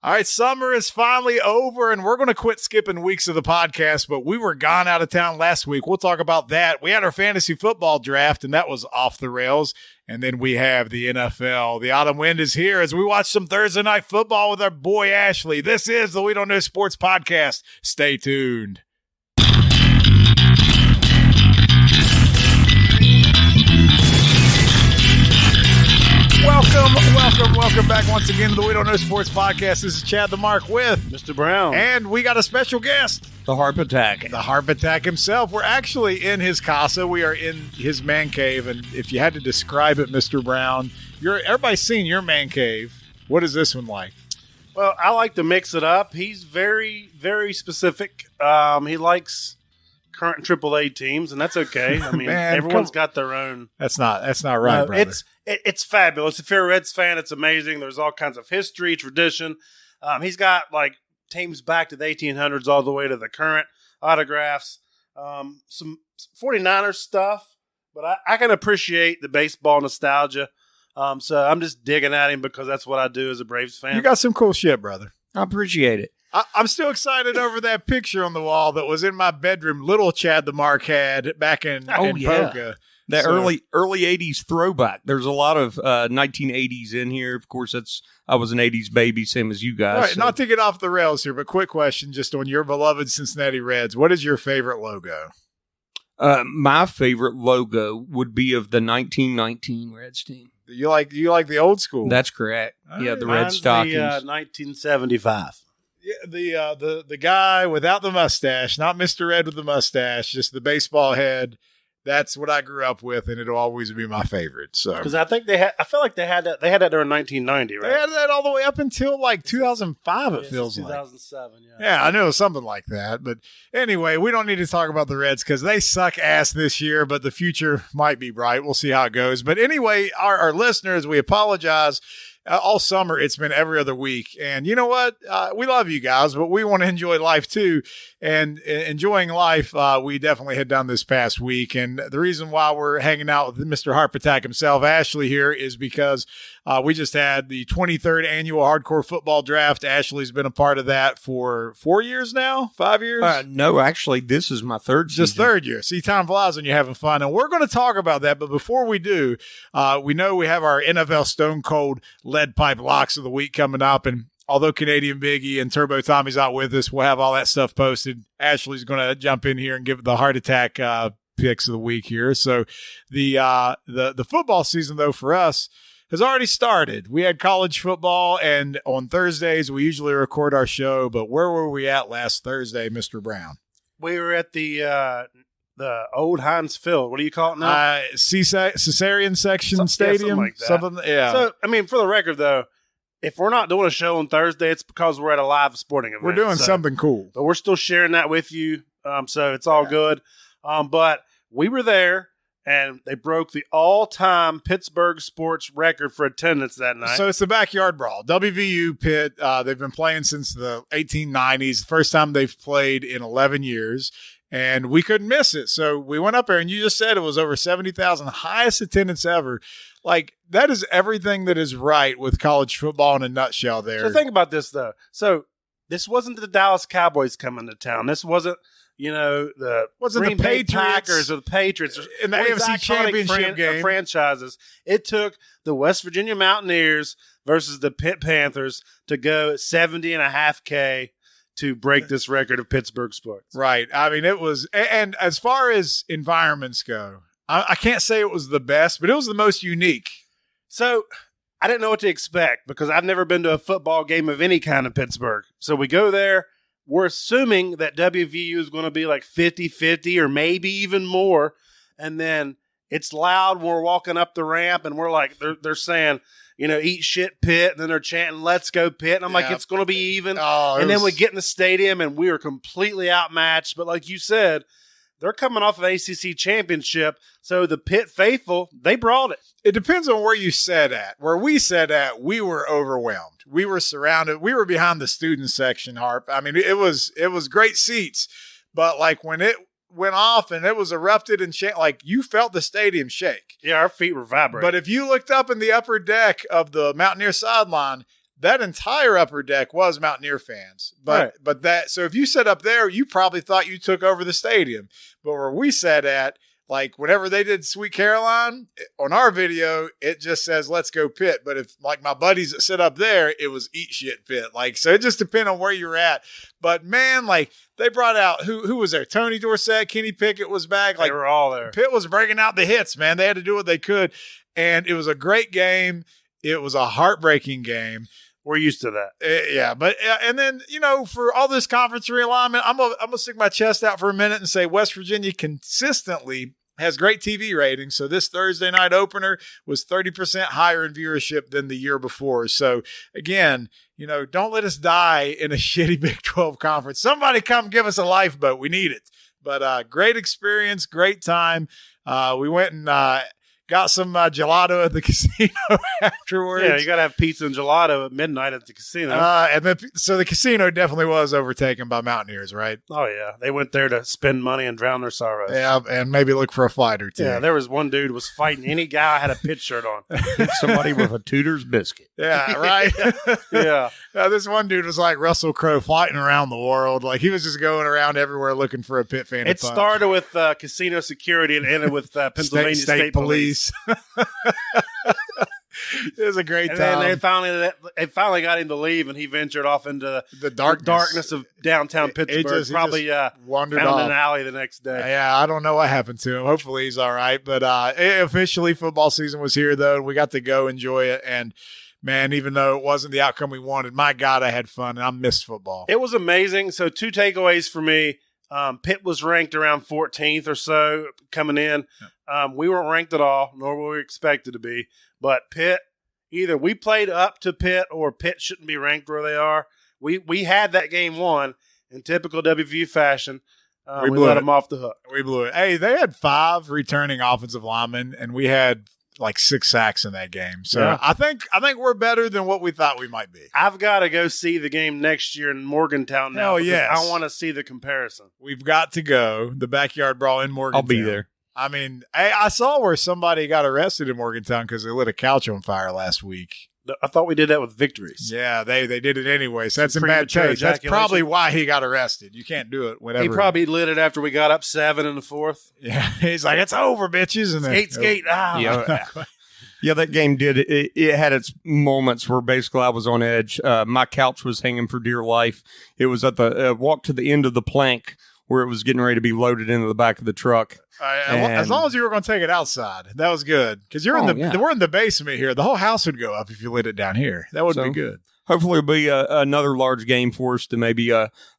All right, summer is finally over, and we're going to quit skipping weeks of the podcast, but we were gone out of town last week. We'll talk about that. We had our fantasy football draft, and that was off the rails. And then we have the NFL. The autumn wind is here as we watch some Thursday night football with our boy Ashley. This is the We Don't Know Sports Podcast. Stay tuned. Welcome back once again to the We Don't Know Sports Podcast. This is Chad the Mark with Mr. Brown. And we got a special guest. The Harp Attack. The Harp Attack himself. We're actually in his casa. We are in his man cave. And if you had to describe it, Mr. Brown, everybody's seen your man cave. What is this one like? Well, I like to mix it up. He's very, very specific. He likes current AAA teams, and that's okay. I mean, Man, everyone's got their own. That's not right, brother. It's fabulous. If you're a Reds fan, it's amazing. There's all kinds of history, tradition. He's got like teams back to the 1800s all the way to the current autographs. Some 49ers stuff, but I can appreciate the baseball nostalgia. So I'm just digging at him because that's what I do as a Braves fan. You got some cool shit, brother. I appreciate it. I'm still excited over that picture on the wall that was in my bedroom. Little Chad the Mark had back in Boca. That early 80s throwback. There's a lot of 1980s in here. Of course, I was an 80s baby, same as you guys. All right, so. Not to get off the rails here, but quick question just on your beloved Cincinnati Reds. What is your favorite logo? My favorite logo would be of the 1919 Reds team. You like the old school? That's correct. All the right. red stockings. 1975. Yeah, the guy without the mustache, not Mr. Red with the mustache, just the baseball head. That's what I grew up with, and it'll always be my favorite. So, because I think I feel like they had that during 1990, right? They had that all the way up until like 2005. It feels 2007. like. Yeah, I know something like that. But anyway, we don't need to talk about the Reds because they suck ass this year. But the future might be bright. We'll see how it goes. But anyway, our listeners, we apologize. All summer, it's been every other week. And you know what? We love you guys, but we want to enjoy life too. And enjoying life, we definitely had done this past week. And the reason why we're hanging out with Mr. Harp Attack himself, Ashley, here is because we just had the 23rd annual Hardcore Football Draft. Ashley's been a part of that for 4 years now? 5 years? No, actually, this is my third season. Just third year. See, time flies when you're having fun. And we're going to talk about that. But before we do, we know we have our NFL Stone Cold Lead Pipe Locks of the Week coming up. And although Canadian Biggie and Turbo Tommy's out with us, we'll have all that stuff posted. Ashley's going to jump in here and give the Heart Attack picks of the week here. So the football season, though, for us, has already started. We had college football, and on Thursdays, we usually record our show. But where were we at last Thursday, Mr. Brown? We were at the old Heinz Field. What do you call it now? Cesarean section stadium? Something like that. Yeah. So, I mean, for the record, though, if we're not doing a show on Thursday, it's because we're at a live sporting event. We're doing something cool. But we're still sharing that with you, so it's all good. But we were there, and they broke the all-time Pittsburgh sports record for attendance that night. So it's the backyard brawl. WVU Pitt, they've been playing since the 1890s. The first time they've played in 11 years. And we couldn't miss it. So we went up there, and you just said it was over 70,000, highest attendance ever. Like, that is everything that is right with college football in a nutshell there. So think about this, though. So this wasn't the Dallas Cowboys coming to town. This wasn't, the Green Bay Packers or the Patriots. In the AFC Championship game. Franchises. It took the West Virginia Mountaineers versus the Pitt Panthers to go 70.5K to break this record of Pittsburgh sports. Right. I mean, it was, and as far as environments go, I can't say it was the best, but it was the most unique. So I didn't know what to expect because I've never been to a football game of any kind in Pittsburgh. So we go there. We're assuming that WVU is going to be like 50-50 or maybe even more. And then it's loud when we're walking up the ramp and we're like, they're saying, eat shit Pitt. And then they're chanting, let's go Pitt. And I'm like, it's going to be even. Then we get in the stadium and we are completely outmatched. But like you said, they're coming off an ACC championship. So the Pitt faithful, they brought it. It depends on where you sat at. Where we sat at, we were overwhelmed. We were surrounded. We were behind the student section, Harp. I mean, it was great seats. But like when it went off and it was erupted and like you felt the stadium shake. Yeah, our feet were vibrating. But if you looked up in the upper deck of the Mountaineer sideline, that entire upper deck was Mountaineer fans. But so if you sat up there, you probably thought you took over the stadium. But where we sat at, like whenever they did Sweet Caroline, on our video, it just says, let's go Pitt. But if like my buddies that sit up there, it was eat shit Pitt. Like, so it just depends on where you're at. But man, like they brought out, who was there? Tony Dorsett, Kenny Pickett was back. Like, they were all there. Pitt was breaking out the hits, man. They had to do what they could. And it was a great game. It was a heartbreaking game. We're used to that. Yeah, but and then, for all this conference realignment, I'm gonna stick my chest out for a minute and say West Virginia consistently has great TV ratings. So this Thursday night opener was 30% higher in viewership than the year before. So again, don't let us die in a shitty Big 12 conference. Somebody come give us a lifeboat. We need it. But great experience, great time. We went and got some gelato at the casino afterwards. Yeah, you got to have pizza and gelato at midnight at the casino. So the casino definitely was overtaken by Mountaineers, right? Oh, yeah. They went there to spend money and drown their sorrows. Yeah, and maybe look for a fight or two. Yeah, there was one dude who was fighting any guy had a Pitt shirt on. Somebody with a Tudor's biscuit. Yeah, right? Yeah. This one dude was like Russell Crowe fighting around the world. Like he was just going around everywhere looking for a Pitt fan. It started with casino security and ended with Pennsylvania State Police. It was a great and time. Then they finally got him to leave, and he ventured off into the darkness of downtown Pittsburgh. Probably wandered found off. An alley the next day. Yeah, I don't know what happened to him. Hopefully he's all right. But officially, football season was here, though, and we got to go enjoy it. And man, even though it wasn't the outcome we wanted, my God, I had fun, and I missed football. It was amazing. So 2 takeaways for me. Pitt was ranked around 14th or so coming in. We weren't ranked at all, nor were we expected to be. But Pitt, either we played up to Pitt or Pitt shouldn't be ranked where they are. We had that game won in typical WVU fashion. We let them off the hook. We blew it. Hey, they had 5 returning offensive linemen, and we had like 6 sacks in that game. So yeah. I think we're better than what we thought we might be. I've got to go see the game next year in Morgantown now. Oh, yes. I want to see the comparison. We've got to go. The backyard brawl in Morgantown. I'll be there. I mean, I saw where somebody got arrested in Morgantown because they lit a couch on fire last week. I thought we did that with victories. Yeah, they did it anyway. So that's in bad taste. That's probably why he got arrested. You can't do it whenever. He probably lit it after we got up 7 in the 4th. Yeah, he's like, it's over, bitches. And skate. Yeah. Yeah, that game did. It had its moments where basically I was on edge. My couch was hanging for dear life. It was at the walk to the end of the plank where it was getting ready to be loaded into the back of the truck. As long as you were going to take it outside, that was good. Because we're in the basement here. The whole house would go up if you lit it down here. That would be good. Hopefully it'll be another large game for us to maybe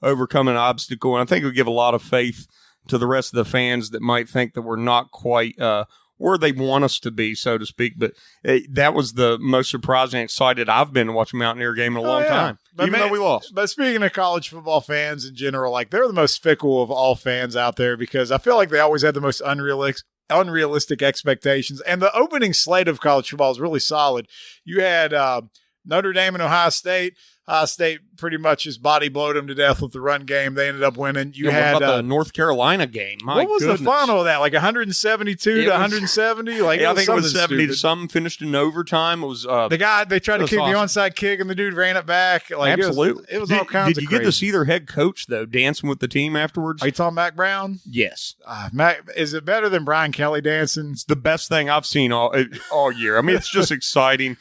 overcome an obstacle. And I think it'll give a lot of faith to the rest of the fans that might think that we're not quite where they want us to be, so to speak. But that was the most surprising and excited I've been to watch a Mountaineer game in a long time, even though we lost. But speaking of college football fans in general, like they're the most fickle of all fans out there because I feel like they always have the most unrealistic expectations. And the opening slate of college football is really solid. You had Notre Dame and Ohio State. Ohio State pretty much just body blowed them to death with the run game. They ended up winning. What about the North Carolina game? What was the final of that? Like 172 to 170? Like I think it was 70 to something. Finished in overtime. It was the guy they tried to kick the onside kick and the dude ran it back. Like absolutely, it was all kinds of. Did you crazy. get to see their head coach though dancing with the team afterwards? Are you talking Mac Brown? Yes. Mac, is it better than Brian Kelly dancing? It's the best thing I've seen all year. I mean, it's just exciting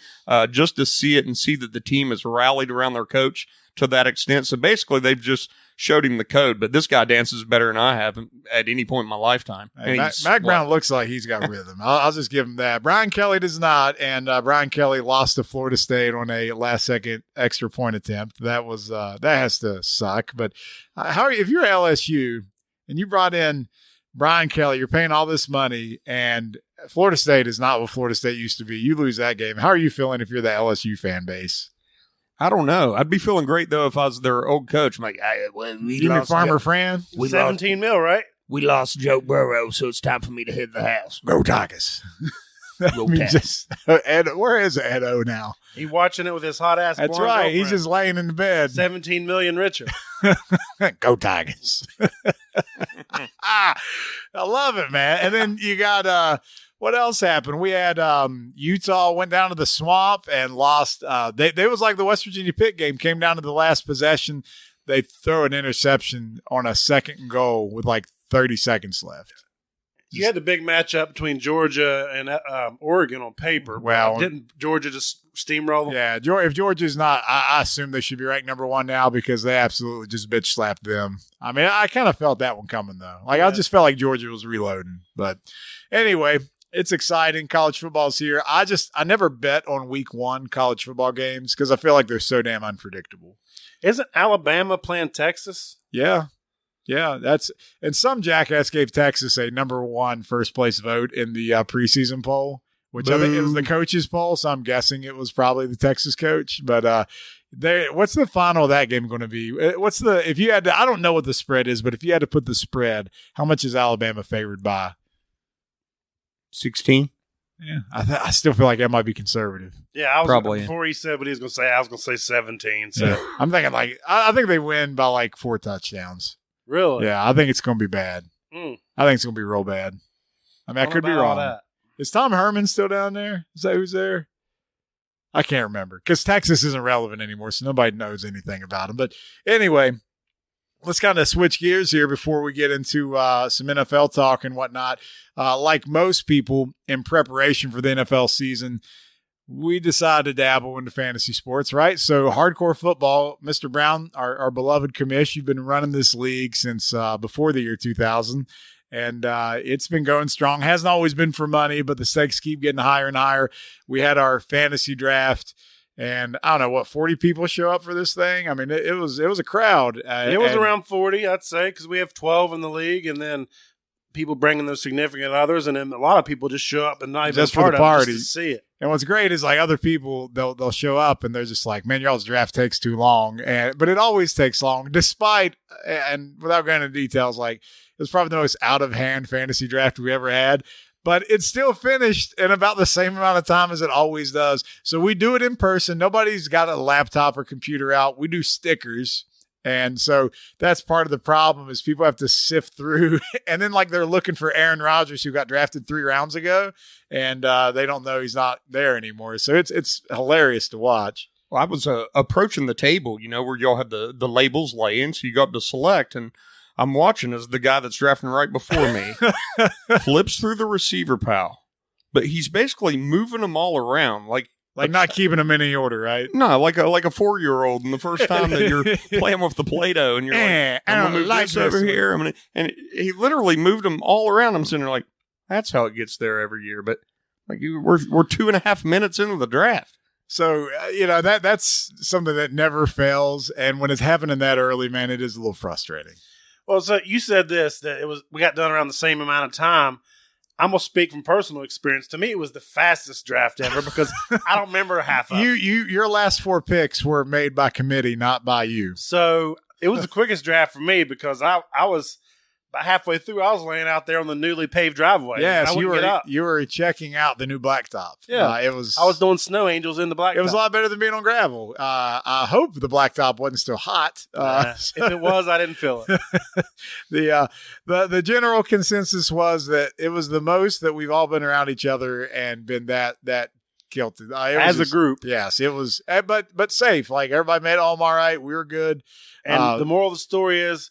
just to see it and see that the team has rallied around their coach to that extent. So basically, they've just showed him the code. But this guy dances better than I have at any point in my lifetime. Hey, Mac Brown looks like he's got rhythm. I'll just give him that. Brian Kelly does not, and Brian Kelly lost to Florida State on a last-second extra point attempt. That was that has to suck. But if you're LSU and you brought in Brian Kelly, you're paying all this money, and Florida State is not what Florida State used to be. You lose that game. How are you feeling if you're the LSU fan base? I don't know. I'd be feeling great, though, if I was their old coach. I'm like, you mean Farmer Fran? 17 mil, right? We lost Joe Burrow, so it's time for me to hit the house. Go Tigers. Ed, where is Edo now? He's watching it with his hot ass. That's right. Girlfriend. He's just laying in the bed. 17 million richer. Go Tigers. I love it, man. And then you got What else happened? We had Utah went down to the swamp and lost. They was like the West Virginia Pitt game. Came down to the last possession. They throw an interception on a second and goal with like 30 seconds left. You had the big matchup between Georgia and Oregon on paper. Well, didn't Georgia just steamroll them? Yeah, if Georgia's not, I assume they should be ranked number 1 now because they absolutely just bitch slapped them. I mean, I kind of felt that one coming though. Like I just felt like Georgia was reloading. But anyway, it's exciting. College football's here. I never bet on week 1 college football games because I feel like they're so damn unpredictable. Isn't Alabama playing Texas? Yeah. Yeah, and some jackass gave Texas a number 1 first place vote in the preseason poll, which I think it was the coach's poll. So I'm guessing it was probably the Texas coach. But what's the final of that game going to be? If you had to, I don't know what the spread is, but if you had to put the spread, how much is Alabama favored by? 16. Yeah, I still feel like that might be conservative. Yeah, I was probably before he said what he was going to say. I was going to say 17. So yeah. I'm thinking like I think they win by like 4 touchdowns. Really? Yeah, I think it's going to be bad. Mm. I think it's going to be real bad. I mean, I could be wrong. Is Tom Herman still down there? Is that who's there? I can't remember because Texas isn't relevant anymore, so nobody knows anything about him. But anyway, let's kind of switch gears here before we get into some NFL talk and whatnot. Like most people in preparation for the NFL season, we decided to dabble into fantasy sports, right? So hardcore football, Mr. Brown, our beloved commish, you've been running this league since before the year 2000, and it's been going strong. Hasn't always been for money, but the stakes keep getting higher and higher. We had our fantasy draft, and I don't know, 40 people show up for this thing? I mean, it was a crowd. It was around 40, I'd say, because we have 12 in the league, and then people bringing those significant others, and then a lot of people just show up and not even just part for the party just to see it. And what's great is like other people, they'll show up and they're just like, man, y'all's draft takes too long. But it always takes long, despite, and without going into details, like it was probably the most out of hand fantasy draft we ever had. But it still finished in about the same amount of time as it always does. So we do it in person. Nobody's got a laptop or computer out. We do stickers. And so that's part of the problem is people have to sift through and then like they're looking for Aaron Rodgers who got drafted 3 rounds ago and they don't know he's not there anymore. So it's hilarious to watch. Well, I was approaching the table, where y'all had the labels laying. So you got to select and I'm watching as the guy that's drafting right before me flips through the receiver pile, but he's basically moving them all around. Like not keeping them in any order, right? No, like a 4-year-old, and the first time that you're playing with the Play-Doh, and you're like, I'm gonna move this over here. And he literally moved them all around. I'm sitting there like, that's how it gets there every year. But like, we're 2.5 minutes into the draft. So that's something that never fails. And when it's happening that early, man, it is a little frustrating. Well, so you said that we got done around the same amount of time. I'm going to speak from personal experience. To me, it was the fastest draft ever because I don't remember half of it. Your last 4 picks were made by committee, not by you. So it was the quickest draft for me because I was about halfway through. I was laying out there on the newly paved driveway. Yes, you were checking out the new blacktop. Yeah, I was doing snow angels in the blacktop. It was a lot better than being on gravel. I hope the blacktop wasn't still hot. If it was, I didn't feel it. The general consensus was that it was the most that we've all been around each other and been that guilty as a group. Yes, it was, but safe. Like everybody made it home all right. We were good. And the moral of the story is,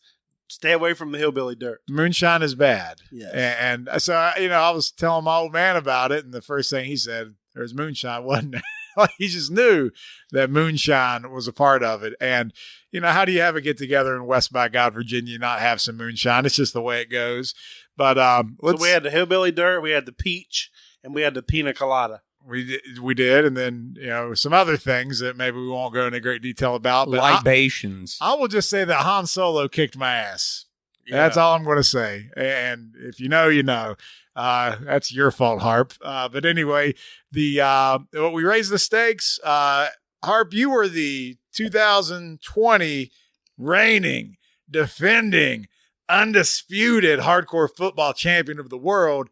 stay away from the hillbilly dirt. Moonshine is bad. Yeah. And so, I was telling my old man about it, and the first thing he said, there's moonshine, wasn't there? Like he just knew that moonshine was a part of it. And, how do you have a get together in West by God, Virginia, not have some moonshine? It's just the way it goes. But so we had the hillbilly dirt, we had the peach, and we had the pina colada. We did, and then some other things that maybe we won't go into great detail about. But libations. I will just say that Han Solo kicked my ass. Yeah. That's all I'm going to say. And if you know, you know. That's your fault, Harp. But anyway, we raised the stakes. Harp, you were the 2020 reigning, defending, undisputed hardcore football champion of the world,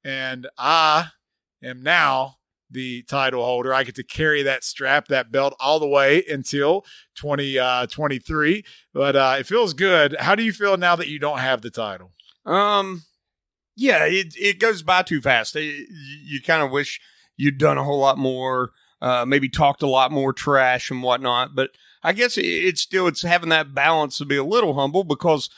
and I am now the title holder. I get to carry that strap, that belt all the way until 2023. But it feels good. How do you feel now that you don't have the title? Yeah, it goes by too fast. You kind of wish you'd done a whole lot more, maybe talked a lot more trash and whatnot. But I guess it's having that balance to be a little humble because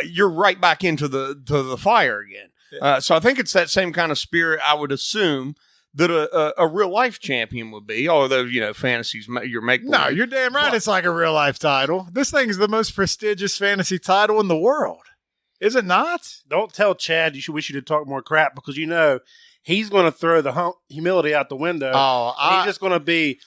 you're right back into the fire again. So I think it's that same kind of spirit, I would assume, that a real life champion would be. Although, fantasies, you're making. No, you're damn right. It's like a real life title. This thing is the most prestigious fantasy title in the world. Is it not? Don't tell Chad we should have talked more crap because he's going to throw the humility out the window. He's just going to be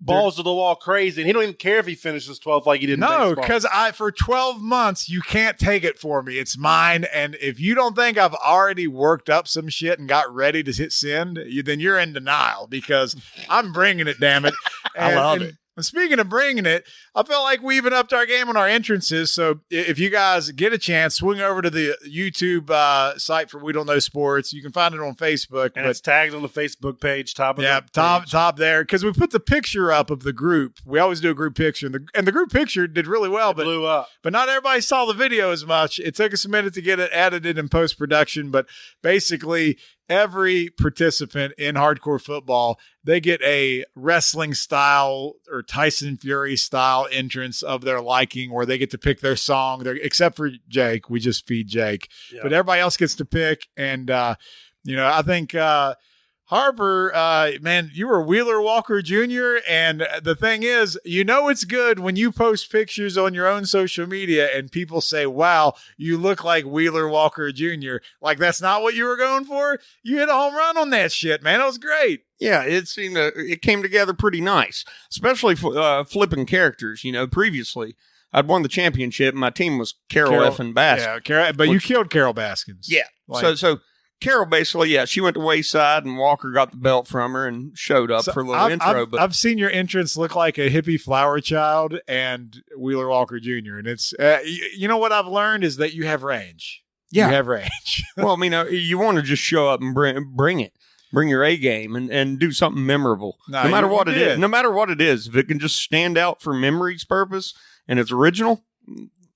balls to the wall crazy, and he don't even care if he finishes 12th like he did. No, because for 12 months you can't take it for me. It's mine, and if you don't think I've already worked up some shit and got ready to hit send, then you're in denial because I'm bringing it. Damn it! I love it. And speaking of bringing it, I felt like we even upped our game on our entrances. So if you guys get a chance, swing over to the YouTube site for We Don't Know Sports. You can find it on Facebook. And it's tagged on the Facebook page, top there. Because we put the picture up of the group. We always do a group picture. And the group picture did really well. But blew up. But not everybody saw the video as much. It took us a minute to get it edited in post-production. But basically, every participant in hardcore football, they get a wrestling style or Tyson Fury style entrance of their liking where they get to pick their song. Except for Jake. We just feed Jake. Yeah. But everybody else gets to pick. And, I think Harper, man, you were Wheeler Walker Jr. And the thing is, it's good when you post pictures on your own social media and people say, wow, you look like Wheeler Walker Jr. Like, that's not what you were going for. You hit a home run on that shit, man. It was great. Yeah, it came together pretty nice, especially for flipping characters. Previously I'd won the championship and my team was Carol F. and Baskins. Yeah, but you killed Carol Baskins. Yeah. So Carol basically, she went to Wayside and Walker got the belt from her and showed up for a little intro. But I've seen your entrance look like a hippie flower child and Wheeler Walker Jr. And it's, what I've learned is that you have range. Yeah. You have range. Well, you want to just show up and bring it. Bring your A game and do something memorable. No matter what it is. No matter what it is, if it can just stand out for memory's purpose and it's original,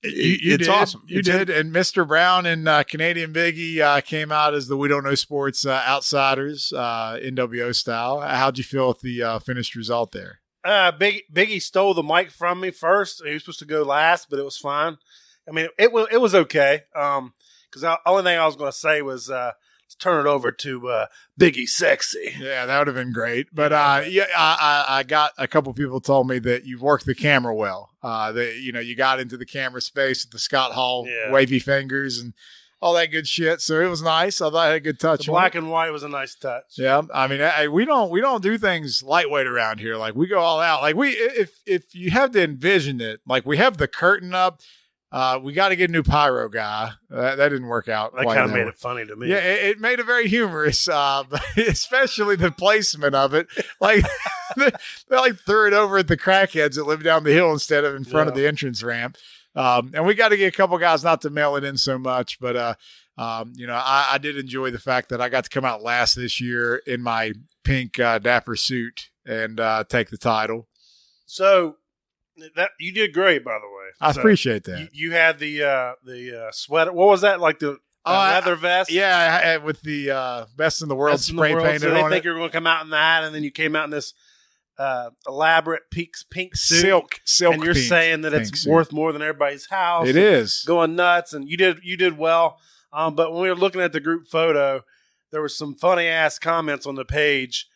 it's awesome. You did. And Mr. Brown and Canadian Biggie came out as the We Don't Know Sports outsiders, NWO style. How'd you feel with the finished result there? Biggie stole the mic from me first. He was supposed to go last, but it was fine. I mean, it was okay. Because the only thing I was going to say was let's turn it over to Biggie Sexy. Yeah, that would have been great. But I got a couple people told me that you've worked the camera well. That you got into the camera space with the Scott Hall wavy fingers and all that good shit. So it was nice. I thought I had a good touch. The black and white was a nice touch. Yeah, I mean, we don't do things lightweight around here. Like, we go all out. Like, if you have to envision it, like, we have the curtain up. We got to get a new pyro guy. That didn't work out. That kind of made it funny to me. Yeah, it made it very humorous, especially the placement of it. Like, they like threw it over at the crackheads that live down the hill instead of in front of the entrance ramp. And we got to get a couple guys not to mail it in so much, but I did enjoy the fact that I got to come out last this year in my pink dapper suit and take the title. So that you did great, by the way. I appreciate that. You had the sweater. What was that, like the leather vest? Yeah, with the best in the world spray painted so they on think it. you're going to come out in that, and then you came out in this elaborate pink suit. Silk, and you're saying that it's worth more than everybody's house. It is. Going nuts, and you did well. But when we were looking at the group photo, there were some funny ass comments on the page.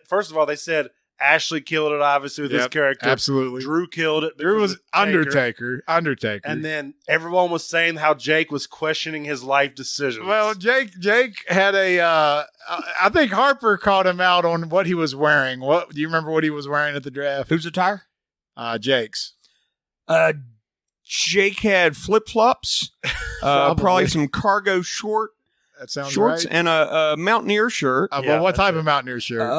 First of all, they said Ashley killed it, obviously, with his character. Absolutely. Drew killed it. Drew was Undertaker. And then everyone was saying how Jake was questioning his life decisions. Well, Jake had I think Harper caught him out on what he was wearing. What do you remember what he was wearing at the draft? Whose attire? Jake's. Jake had flip-flops, probably some cargo shorts right. And a Mountaineer shirt. Well, what type of Mountaineer shirt?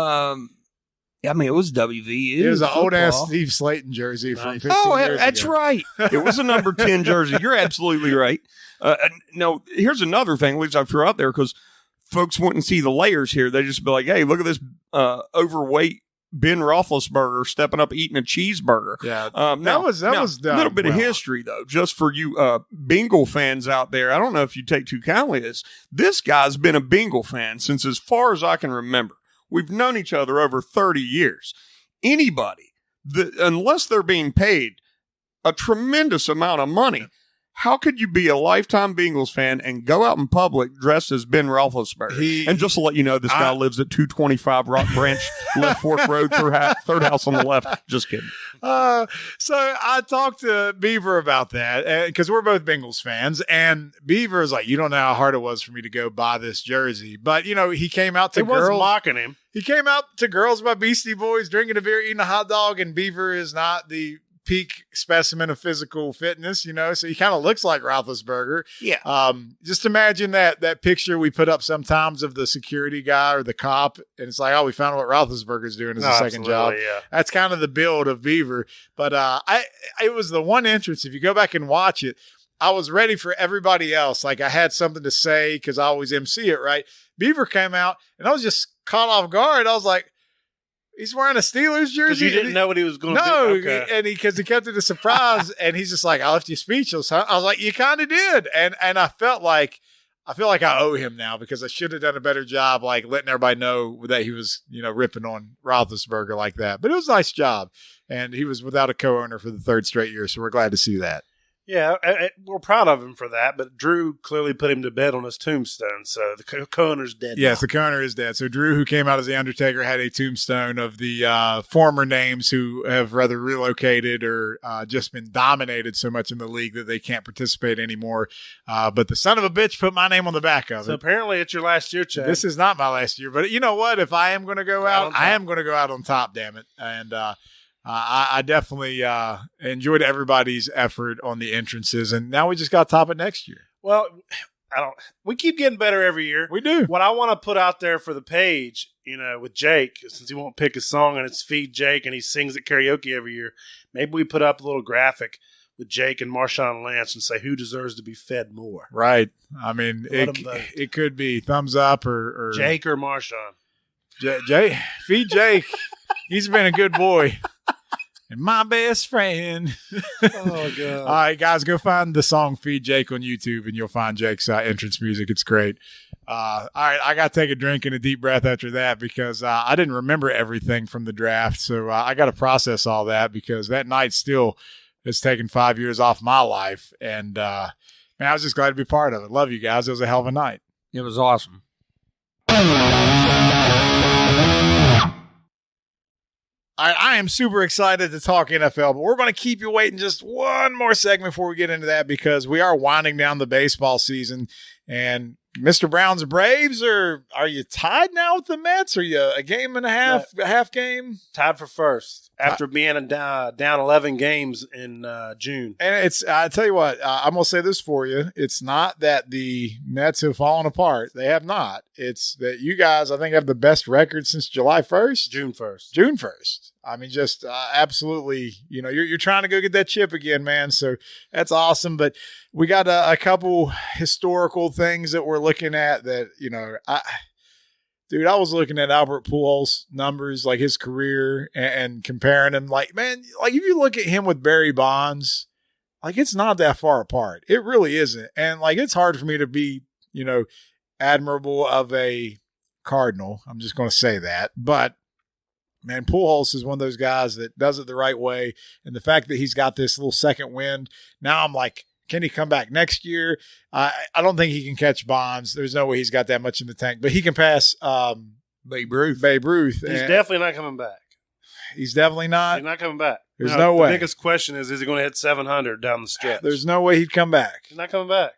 I mean, it was WV. It was an old-ass Steve Slayton jersey from 15 years that's ago. right. It was a number 10 jersey. You're absolutely right. No, here's another thing, at least I threw out there, because folks wouldn't see the layers here. They'd just be like, hey, look at this overweight Ben Roethlisberger stepping up eating a cheeseburger. Yeah, that was a little bit of well. history, though, just for you Bengal fans out there. I don't know if you take too kindly to this. This guy's been a Bengal fan since as far as I can remember. We've known each other over 30 years. Anybody, unless they're being paid a tremendous amount of money, how could you be a lifetime Bengals fan and go out in public dressed as Ben Roethlisberger? And just to let you know, this guy lives at 225 Rock Branch, Left Fork Road, third house on the left. Just kidding. So I talked to Beaver about that because we're both Bengals fans, and Beaver is like, you don't know how hard it was for me to go buy this jersey. But, he came out to girls. Was mocking him. He came out to Girls by Beastie Boys, drinking a beer, eating a hot dog, and Beaver is not the peak specimen of physical fitness, so he kind of looks like Roethlisberger. Yeah. Just imagine that picture we put up sometimes of the security guy or the cop, and it's like, oh, we found out what Roethlisberger's doing as a second job. Yeah. That's kind of the build of Beaver. But it was the one entrance. If you go back and watch it, I was ready for everybody else. Like I had something to say because I always MC it, right? Beaver came out, and I was just caught off guard. I was like, he's wearing a Steelers jersey. Because you didn't know what he was going to do. No, Okay. and because he kept it a surprise, and he's just like, I left you speechless, huh? I was like, you kind of did, and I feel like I owe him now because I should have done a better job, like letting everybody know that he was, ripping on Roethlisberger like that. But it was a nice job, and he was without a co-owner for the third straight year, so we're glad to see that. Yeah, we're proud of him for that, but Drew clearly put him to bed on his tombstone, so the co-owner's dead. Yes, now. the co-owner is dead. So Drew, who came out as The Undertaker, had a tombstone of the former names who have rather relocated or just been dominated so much in the league that they can't participate anymore. But the son of a bitch put my name on the back of it. So apparently it's your last year, Chad. This is not my last year, but you know what? If I am going to go out, I am going to go out on top, damn it. And I definitely enjoyed everybody's effort on the entrances, and now we just got to top it next year. Well, we keep getting better every year. We do. What I want to put out there for the page, with Jake, since he won't pick a song and it's Feed Jake and he sings at karaoke every year, maybe we put up a little graphic with Jake and Marshawn Lynch and say who deserves to be fed more. Right. I mean, it could be thumbs up or Jake or Marshawn. Jake, feed Jake. He's been a good boy. And my best friend. Oh, God. All right, guys, go find the song Feed Jake on YouTube, and you'll find Jake's entrance music. It's great. All right, I got to take a drink and a deep breath after that because I didn't remember everything from the draft. So I got to process all that because that night still has taken 5 years off my life. And, man, I was just glad to be part of it. Love you guys. It was a hell of a night. It was awesome. I am super excited to talk NFL, but we're going to keep you waiting just one more segment before we get into that because we are winding down the baseball season. And Mr. Brown's Braves, or are you tied now with the Mets? Are you a game and a half, a half game? Tied for first after being down 11 games in June. And I tell you what, I'm going to say this for you. It's not that the Mets have fallen apart. They have not. It's that you guys, I think, have the best record since July 1st. June 1st. June 1st. I mean, just absolutely, you're trying to go get that chip again, man. So that's awesome. But we got a couple historical things that we're looking at that, I was looking at Albert Pujols' numbers, like his career and comparing him. Like, man, like if you look at him with Barry Bonds, like it's not that far apart. It really isn't. And like, it's hard for me to be, admirable of a Cardinal. I'm just going to say that. But man, Pujols is one of those guys that does it the right way. And the fact that he's got this little second wind, now I'm like, can he come back next year? I don't think he can catch Bonds. There's no way he's got that much in the tank. But he can pass Babe Ruth. He's definitely not coming back. He's definitely not. He's not coming back. There's no way. The biggest question is he going to hit 700 down the stretch? There's no way he'd come back. He's not coming back.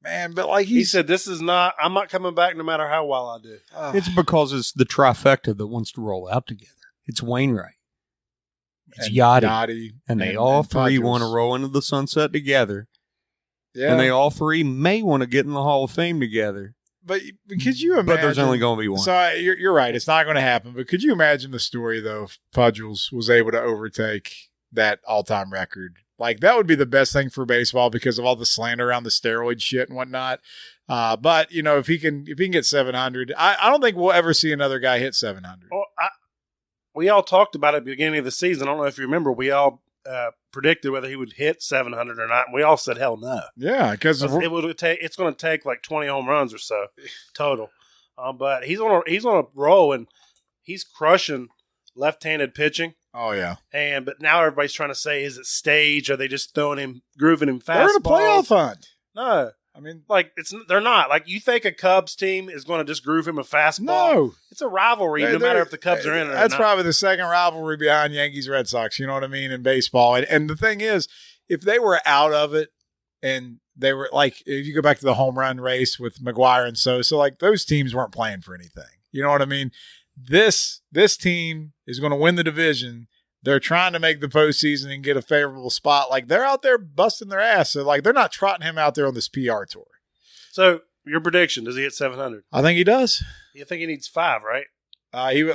Man, but like he said, I'm not coming back no matter how well I do. It's because it's the trifecta that wants to roll out together. It's Wainwright. It's Yachty. And they all three want to roll into the sunset together. Yeah. And they all three may want to get in the Hall of Fame together. But could you imagine? But there's only going to be one. So you're right. It's not going to happen. But could you imagine the story, though, if Pudgels was able to overtake that all-time record? Like, that would be the best thing for baseball because of all the slander around the steroid shit and whatnot. But, if he can get 700, I don't think we'll ever see another guy hit 700. Well, we all talked about it at the beginning of the season. I don't know if you remember. We all predicted whether he would hit 700 or not. And we all said, hell no. Yeah, because it's going to take like 20 home runs or so total. But he's on a roll, and he's crushing left-handed pitching. Oh yeah. But now everybody's trying to say, is it stage? Are they just grooving him fastballs? They're in a playoff hunt. No. I mean, like they're not. Like, you think a Cubs team is going to just groove him a fastball? No, it's a rivalry. No matter if the Cubs are in it or not. That's probably the second rivalry behind Yankees Red Sox. You know what I mean, in baseball. And the thing is, if they were out of it, and they were like, if you go back to the home run race with McGuire and Sosa, like those teams weren't playing for anything. You know what I mean? This team is going to win the division. They're trying to make the postseason and get a favorable spot. Like, they're out there busting their ass. So, like, they're not trotting him out there on this PR tour. So, your prediction, does he hit 700? I think he does. You think he needs 5, right?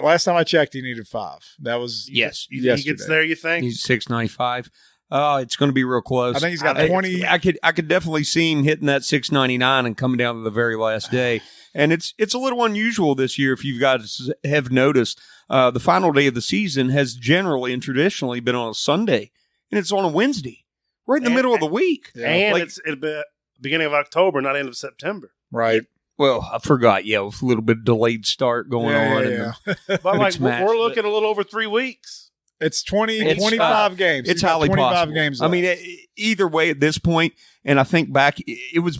Last time I checked, he needed 5. That was yes. He gets there, you think? He's 695. It's going to be real close. I think he's got 20. I could definitely see him hitting that 699 and coming down to the very last day. And it's a little unusual this year, if you guys have noticed. The final day of the season has generally and traditionally been on a Sunday, and it's on a Wednesday, right in the middle of the week. Yeah. And it'll be beginning of October, not end of September. Right. Well, I forgot. Yeah, with a little bit delayed start going on. Yeah. But like, we're looking a little over 3 weeks. It's 25 games. It's highly 25 possible. Games left. I mean, either way at this point, and I think back, it was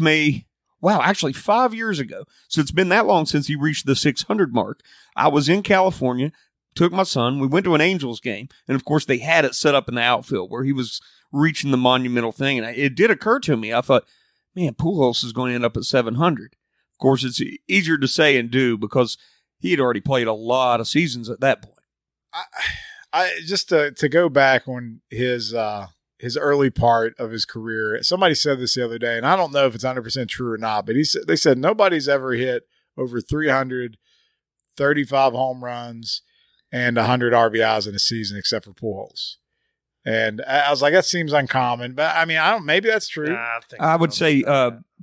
actually 5 years ago. So it's been that long since he reached the 600 mark. I was in California, took my son. We went to an Angels game, and of course they had it set up in the outfield where he was reaching the monumental thing. And it did occur to me. I thought, man, Pujols is going to end up at 700. Of course, it's easier to say and do because he had already played a lot of seasons at that point. I just to go back on his early part of his career, somebody said this the other day, and I don't know if it's 100% true or not, but they said nobody's ever hit over 300, 35 home runs, and 100 RBIs in a season except for Pujols. And I was like, that seems uncommon, but I mean, maybe that's true. I would say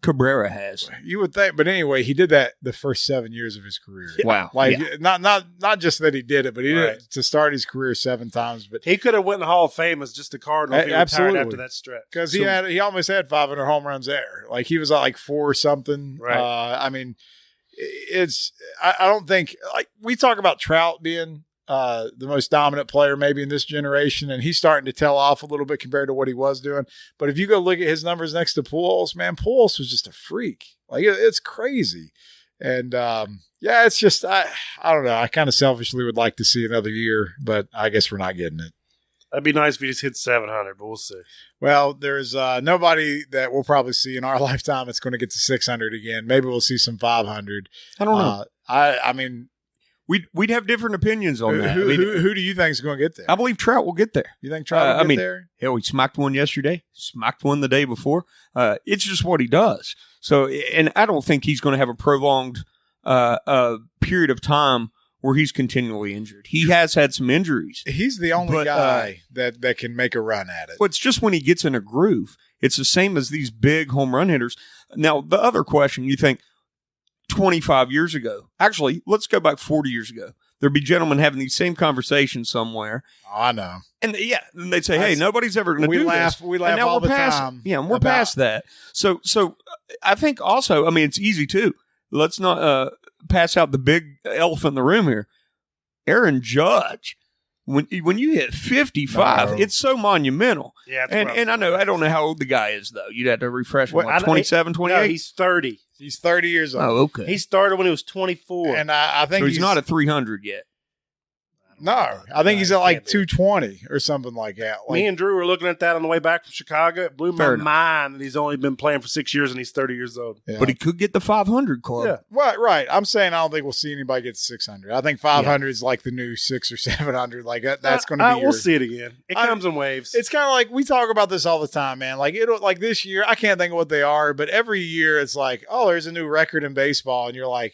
Cabrera has. You would think, but anyway, he did that the first 7 years of his career. Wow! Like not just that he did it, but he did it to start his career 7 times. But he could have went in the Hall of Fame as just a Cardinal. Absolutely, after that stretch, because he almost had 500 home runs there. Like he was at like 4 something. Right. I mean, I don't think, like, we talk about Trout being the most dominant player maybe in this generation, and he's starting to tail off a little bit compared to what he was doing. But if you go look at his numbers next to Pujols, man, Pujols was just a freak. Like, it's crazy. And it's just, I don't know. I kind of selfishly would like to see another year, but I guess we're not getting it. That'd be nice if he just hit 700, but we'll see. Well, there's nobody that we'll probably see in our lifetime that's going to get to 600 again. Maybe we'll see some 500. I don't know. I mean, we'd have different opinions on that. Who do you think is going to get there? I believe Trout will get there. You think Trout will get there? Hell, he smacked one yesterday, smacked one the day before. It's just what he does. So, and I don't think he's going to have a prolonged period of time where he's continually injured. He has had some injuries. He's the only guy that can make a run at it. Well, it's just when he gets in a groove. It's the same as these big home run hitters. Now, the other question, you think 25 years ago, actually, let's go back 40 years ago. There'd be gentlemen having these same conversations somewhere. Oh, I know. And then they'd say, hey, nobody's ever going to do this. We laugh all the time. Yeah, and we're past that. So I think also, I mean, it's easy too. Let's not pass out the big elephant in the room here. Aaron Judge, when you hit 55, it's so monumental. Yeah, and I don't know how old the guy is, though. You'd have to refresh me. 27, 28? No, he's 30. He's 30 years old. Oh, okay. He started when he was 24. And I think so he's not at 300 yet. No, I think he's at like 220 or something like that. Like, me and Drew were looking at that on the way back from Chicago. It blew my mind that he's only been playing for 6 years and he's 30 years old. Yeah. But he could get the 500 club. Yeah, right. I'm saying I don't think we'll see anybody get 600. I think 500 is like the new 600 or 700. Like that's going to be. We'll see it again. It comes in waves. It's kind of like we talk about this all the time, man. Like like this year, I can't think of what they are, but every year it's like, oh, there's a new record in baseball, and you're like,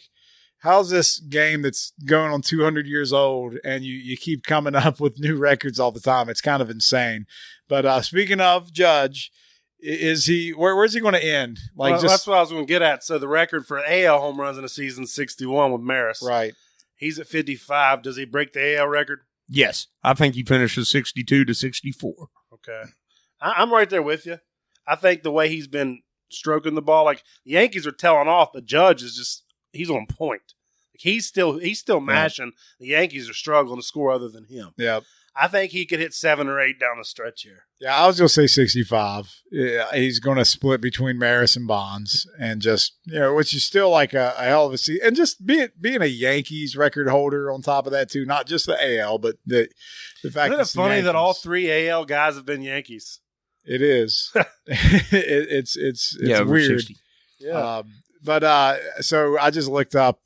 how's this game that's going on 200 years old and you keep coming up with new records all the time? It's kind of insane. But speaking of Judge, is he where's he going to end? That's what I was going to get at. So the record for AL home runs in a season is 61 with Maris. Right. He's at 55. Does he break the AL record? Yes, I think he finishes 62 to 64. Okay. I'm right there with you. I think the way he's been stroking the ball, like the Yankees are telling off, but Judge is just, he's on point. Like he's still mashing. The Yankees are struggling to score other than him. Yeah. I think he could hit 7 or 8 down the stretch here. Yeah, I was going to say 65. Yeah, he's going to split between Maris and Bonds, and just, which is still like a hell of a season. And just being a Yankees record holder on top of that, too. Not just the AL, but the fact Isn't it funny that all 3 AL guys have been Yankees? It is. It's weird. 60. Yeah. So I just looked up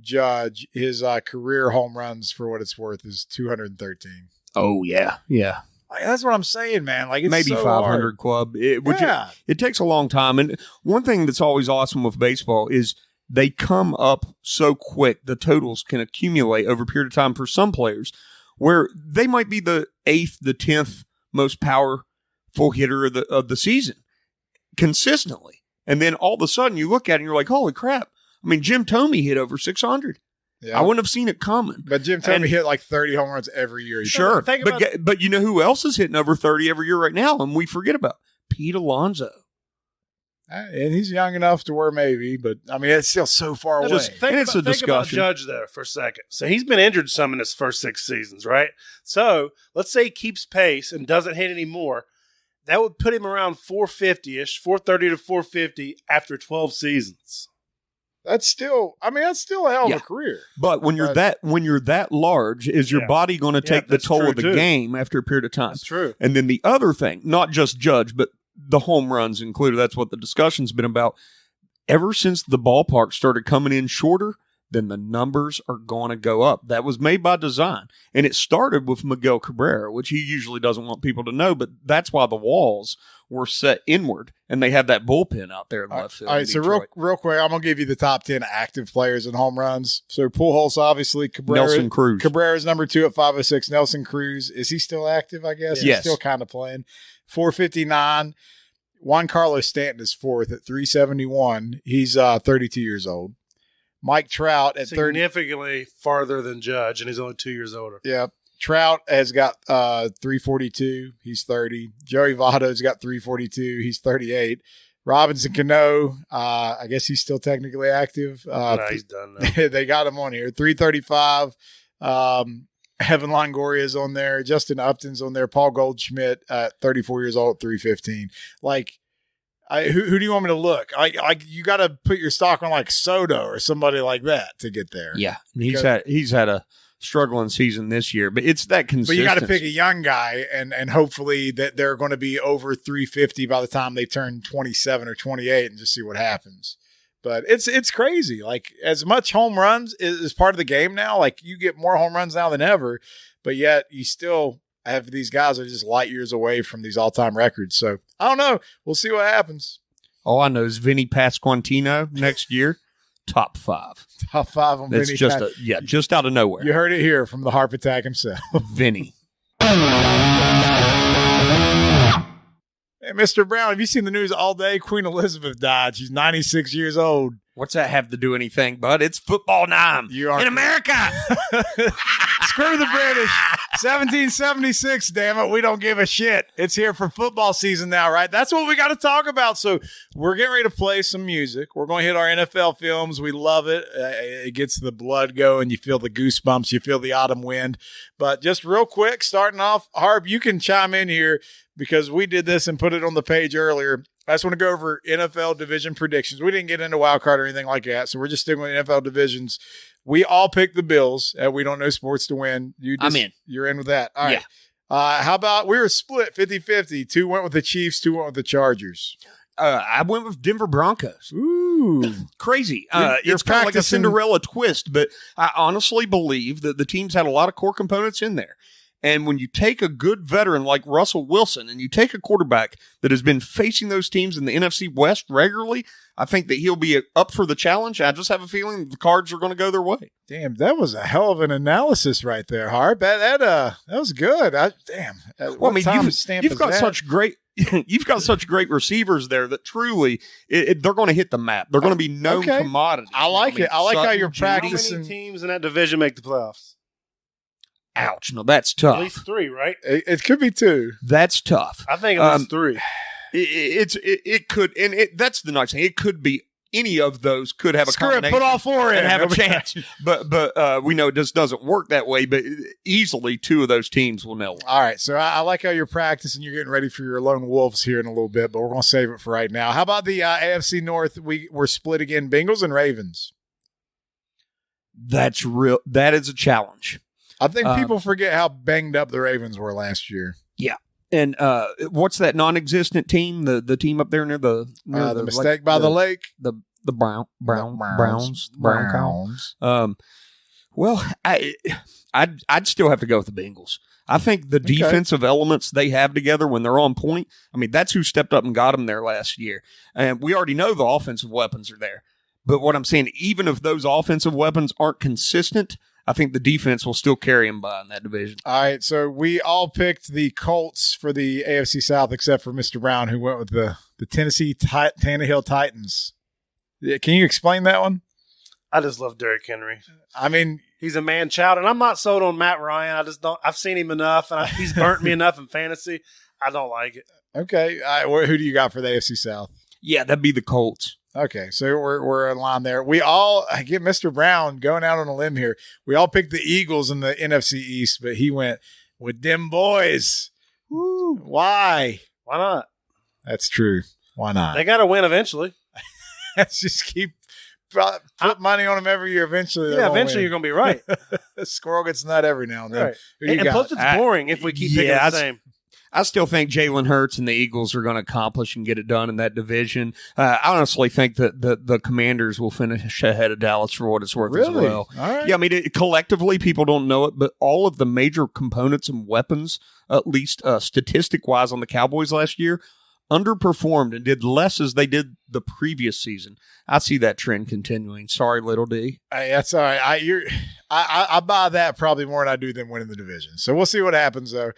Judge. His career home runs, for what it's worth, is 213. Oh, yeah. Yeah. Like, that's what I'm saying, man. Like, it's maybe so 500 hard. club. It takes a long time. And one thing that's always awesome with baseball is they come up so quick. The totals can accumulate over a period of time for some players where they might be the 8th, the 10th most powerful hitter of the season consistently. And then all of a sudden you look at it and you're like, holy crap. I mean, Jim Thome hit over 600. Yeah. I wouldn't have seen it coming. But Jim Thome hit like 30 home runs every year. Sure. But you know who else is hitting over 30 every year right now? And we forget about Pete Alonso. And he's young enough to where maybe, but I mean, it's still so far away. It's a discussion. Think about Judge there for a second. So he's been injured some in his first 6 seasons, right? So let's say he keeps pace and doesn't hit anymore. That would put him around 450-ish, 430 to 450 after 12 seasons. That's still a hell of a career. But when you're that large, is your body going to take the toll of the game after a period of time? That's true. And then the other thing, not just Judge, but the home runs included, that's what the discussion's been about. Ever since the ballpark started coming in shorter, then the numbers are going to go up. That was made by design. And it started with Miguel Cabrera, which he usually doesn't want people to know, but that's why the walls were set inward, and they have that bullpen out there in left field. All right, so real quick, I'm going to give you the top 10 active players in home runs. So Pujols, obviously. Nelson Cruz. Cabrera's number 2 at 506. Nelson Cruz, is he still active, I guess? Yes. He's still kind of playing. 459. Juan Carlos Stanton is 4th at 371. He's 32 years old. Mike Trout at significantly farther than Judge, and he's only 2 years older. Yeah. Trout has got 342. He's 30. Joey Votto's got 342. He's 38. Robinson Cano, I guess he's still technically active. No, he's done now. They got him on here. 335. Evan Longoria's on there. Justin Upton's on there. Paul Goldschmidt at 34 years old at 315. Like, who do you want me to look? You got to put your stock on like Soto or somebody like that to get there. Yeah, he's had a struggling season this year, but it's that consistency. But you got to pick a young guy, and hopefully that they're going to be over 350 by the time they turn 27 or 28, and just see what happens. But it's crazy. Like, as much home runs is part of the game now. Like, you get more home runs now than ever, but yet you still have these guys that are just light years away from these all-time records. So, I don't know. We'll see what happens. All I know is Vinny Pasquantino next year, top 5. Top 5 on Vinny. That's just out of nowhere. You heard it here from the Harp Attack himself. Vinny. Hey, Mr. Brown, have you seen the news all day? Queen Elizabeth died. She's 96 years old. What's that have to do anything, bud? It's football time in America. Screw the British. 1776, damn it. We don't give a shit. It's here for football season now, right? That's what we got to talk about. So we're getting ready to play some music. We're going to hit our NFL films. We love it. It gets the blood going. You feel the goosebumps. You feel the autumn wind. But just real quick, starting off, Harp, you can chime in here because we did this and put it on the page earlier. I just want to go over NFL division predictions. We didn't get into wild card or anything like that, so we're just sticking with NFL divisions. We all picked the Bills, and we don't know sports to win. I'm in. You're in with that. All right. How about we were split 50-50. 2 went with the Chiefs, 2 went with the Chargers. I went with Denver Broncos. Ooh. Crazy. You're it's kind of like a Cinderella twist, but I honestly believe that the teams had a lot of core components in there. And when you take a good veteran like Russell Wilson and you take a quarterback that has been facing those teams in the NFC West regularly, I think that he'll be up for the challenge. I just have a feeling the Cards are going to go their way. Damn, that was a hell of an analysis right there, Harp. That was good. You've got such great you've got such great receivers there that truly they're going to hit the map. They're going to be known commodities. I like it. I like how you're practicing. How many teams in that division make the playoffs? Ouch. No, that's tough. At least 3, right? It could be 2. That's tough. I think at least 3. It could, and that's the nice thing. It could be any of those could have a combination. Put all 4 in and have a chance. But we know it just doesn't work that way. But easily 2 of those teams will nail it. All right. So I like how you're practicing. You're getting ready for your lone wolves here in a little bit, but we're going to save it for right now. How about the AFC North? We're split again, Bengals and Ravens. That's real. That is a challenge. I think people forget how banged up the Ravens were last year. Yeah. And what's that non-existent team? The team up there near the mistake by the lake. The Browns. Well, I'd still have to go with the Bengals. I think the defensive elements they have together when they're on point. I mean, that's who stepped up and got them there last year. And we already know the offensive weapons are there. But what I'm saying, even if those offensive weapons aren't consistent, I think the defense will still carry them by in that division. All right, so we all picked the Colts for the AFC South except for Mr. Brown, who went with the Tennessee Tannehill Titans. Can you explain that one? I just love Derrick Henry. I mean, he's a man-child, and I'm not sold on Matt Ryan. I just don't. I've seen him enough, and he's burnt me enough in fantasy. I don't like it. Okay, who do you got for the AFC South? Yeah, that'd be the Colts. Okay, so we're in line there. We all get Mr. Brown going out on a limb here. We all picked the Eagles in the NFC East, but he went with them boys. Woo! Why? Why not? That's true. Why not? They got to win eventually. Let's just put money on them every year. Eventually, eventually you're going to be right. A squirrel gets nut every now and then. Right. And plus, it's boring if we keep picking the same. I still think Jalen Hurts and the Eagles are going to accomplish and get it done in that division. I honestly think that the Commanders will finish ahead of Dallas for what it's worth as well. All right. Yeah, I mean, collectively, people don't know it, but all of the major components and weapons, at least statistic-wise on the Cowboys last year, underperformed and did less as they did the previous season. I see that trend continuing. Sorry, Little D. That's all right. I buy that probably more than I do them winning the division. So we'll see what happens, though.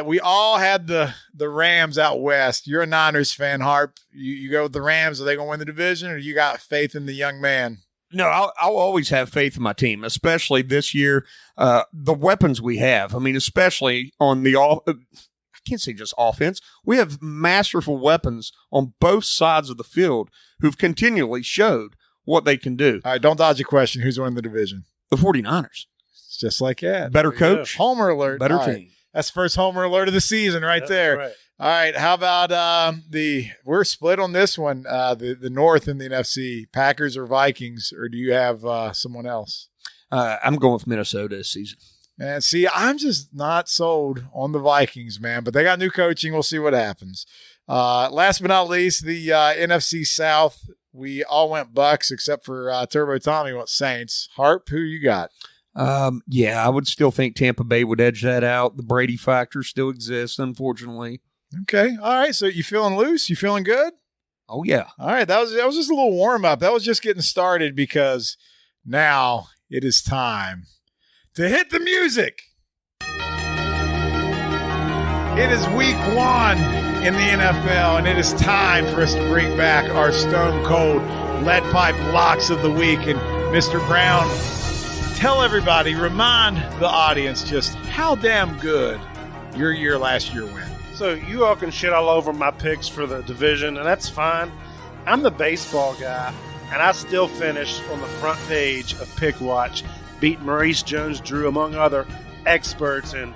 We all had the Rams out west. You're a Niners fan, Harp. You go with the Rams. Are they going to win the division, or you got faith in the young man? No, I'll always have faith in my team, especially this year. The weapons we have. I mean, especially on the I can't say just offense. We have masterful weapons on both sides of the field who've continually showed what they can do. All right, don't dodge a question. Who's winning the division? The 49ers. It's just like that. Better coach. Homer alert. Better All team. Right. That's the first homer alert of the season right there. Right. All right, how about we're split on this one, the North in the NFC, Packers or Vikings, or do you have someone else? I'm going with Minnesota this season. Man, see, I'm just not sold on the Vikings, man, but they got new coaching. We'll see what happens. Last but not least, the NFC South, we all went Bucks except for Turbo Tommy went Saints. Harp, who you got? Yeah, I would still think Tampa Bay would edge that out. The Brady factor still exists, unfortunately. Okay. All right. So you feeling loose? You feeling good? Oh, yeah. All right. That was just a little warm up. That was just getting started because now it is time to hit the music. It is week 1 in the NFL, and it is time for us to bring back our stone cold lead pipe locks of the week. And Mr. Brown, tell everybody, remind the audience just how damn good your last year went. So you all can shit all over my picks for the division, and that's fine. I'm the baseball guy, and I still finished on the front page of Pick Watch, beat Maurice Jones-Drew, among other experts, in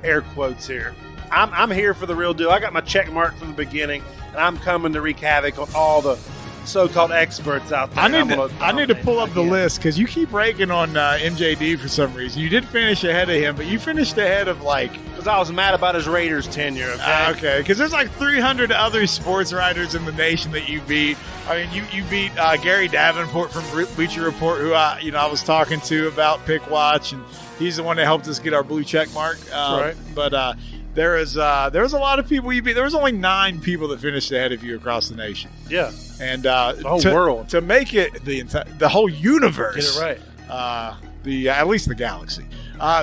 air quotes here. I'm here for the real deal. I got my check mark from the beginning, and I'm coming to wreak havoc on all the so-called experts out there. I need to pull up the list because you keep ranking on MJD for some reason. You did finish ahead of him, but you finished ahead of because I was mad about his Raiders tenure. Okay, because there's 300 other sports writers in the nation that you beat. I mean, you beat Gary Davenport from Bleacher Report, who I was talking to about Pick Watch, and he's the one that helped us get our blue check mark. Right. But there was a lot of people you beat. There was only 9 people that finished ahead of you across the nation. Yeah. And the whole world. To make it the whole universe. Get it right. At least the galaxy.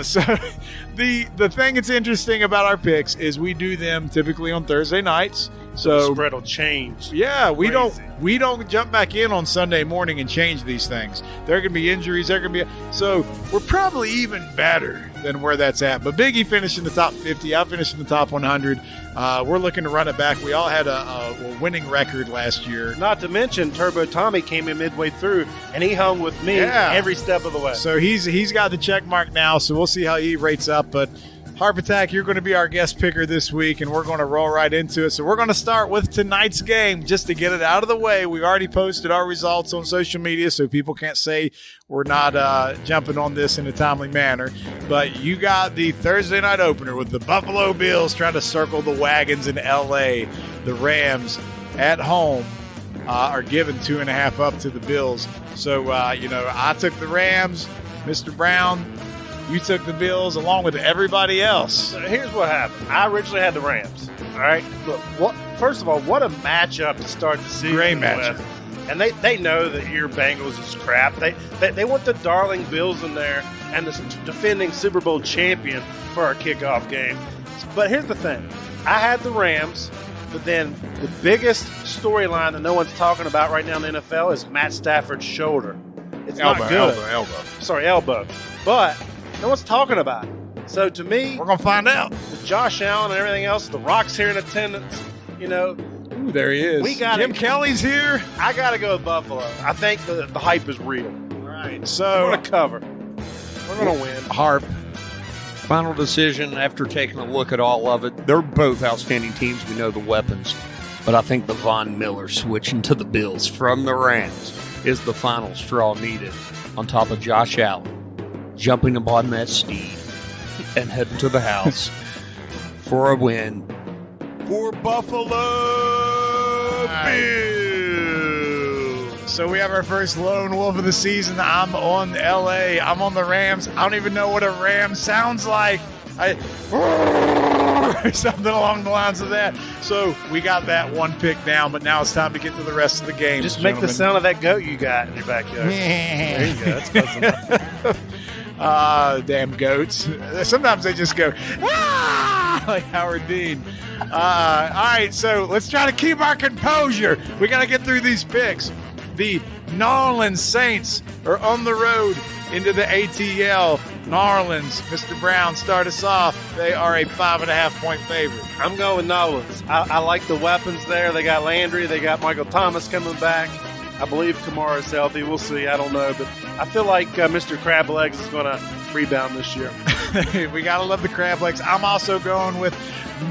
So the thing that's interesting about our picks is we do them typically on Thursday nights. So the spread will change. Yeah, we Crazy. don't jump back in on Sunday morning and change these things. There are going to be injuries. So we're probably even better than where that's at. But Biggie finished in the top 50. I finished in the top 100. We're looking to run it back. We all had a winning record last year. Not to mention Turbo Tommy came in midway through, and he hung with me every step of the way. So he's got the check mark now. So we'll see how he rates up. But Harp Attack, you're going to be our guest picker this week, and we're going to roll right into it. So we're going to start with tonight's game just to get it out of the way. We already posted our results on social media, so people can't say we're not jumping on this in a timely manner. But you got the Thursday night opener with the Buffalo Bills trying to circle the wagons in L.A. The Rams at home are giving 2.5 up to the Bills. So, I took the Rams. Mr. Brown, you took the Bills along with everybody else. So here's what happened. I originally had the Rams. All right. But first of all, what a matchup to start the season. Great matchup. With. And they know that your Bengals is crap. They want the darling Bills in there and the defending Super Bowl champion for our kickoff game. But here's the thing. I had the Rams, but then the biggest storyline that no one's talking about right now in the NFL is Matt Stafford's shoulder. It's not good. Elbow. But no one's talking about it. So to me, we're going to find out. With Josh Allen and everything else, the Rock's here in attendance, Ooh, there he is. Jim Kelly's here. I got to go with Buffalo. I think the hype is real. All right. So we're going to cover. We're going to win. Harp. Final decision after taking a look at all of it. They're both outstanding teams. We know the weapons. But I think the Von Miller switching to the Bills from the Rams is the final straw needed on top of Josh Allen jumping upon that steed and heading to the house for a win for Buffalo Bills. So we have our first lone wolf of the season. I'm on LA. I'm on the Rams. I don't even know what a Ram sounds like. Something along the lines of that. So we got that one pick down, but now it's time to get to the rest of the game. Just make the sound of that goat you got in your backyard. There you go. That's close enough. Damn goats. Sometimes they just go, like Howard Dean. All right, so let's try to keep our composure. We got to get through these picks. The New Orleans Saints are on the road into the ATL. New Orleans, Mr. Brown, start us off. They are a 5.5-point favorite. I'm going with New Orleans. I like the weapons there. They got Landry. They got Michael Thomas coming back. I believe Kamara's healthy. We'll see. I don't know. But I feel like Mr. Crab Legs is going to rebound this year. We got to love the Crab Legs. I'm also going with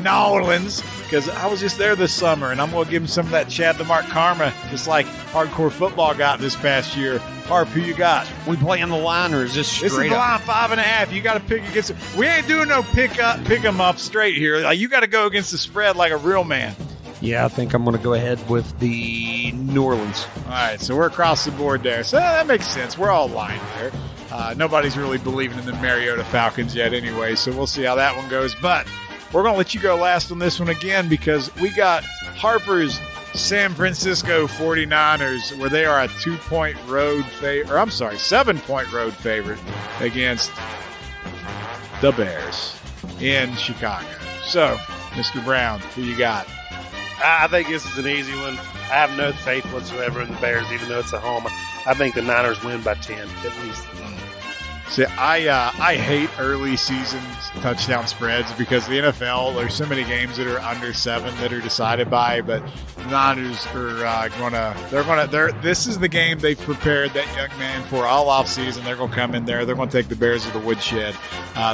New Orleans because I was just there this summer, and I'm going to give him some of that Chad DeMarc karma, just like hardcore football got this past year. Harp, who you got? We playing the line, or is this straight This is the line, 5.5. You got to pick against it. We ain't doing no pick them up straight here. Like, you got to go against the spread like a real man. Yeah, I think I'm going to go ahead with the New Orleans. All right, so we're across the board there. So that makes sense. We're all aligned there. Nobody's really believing in the Mariota Falcons yet anyway, so we'll see how that one goes. But we're going to let you go last on this one again because we got Harper's San Francisco 49ers, where they are a 7-point road favorite against the Bears in Chicago. So, Mr. Brown, who you got? I think this is an easy one. I have no faith whatsoever in the Bears, even though it's at home. I think the Niners win by 10, at least. See, I hate early season touchdown spreads because the NFL, there's so many games that are under 7 that are decided by, but the Niners are this is the game they've prepared that young man for all off season. They're going to come in there. They're going to take the Bears to the woodshed.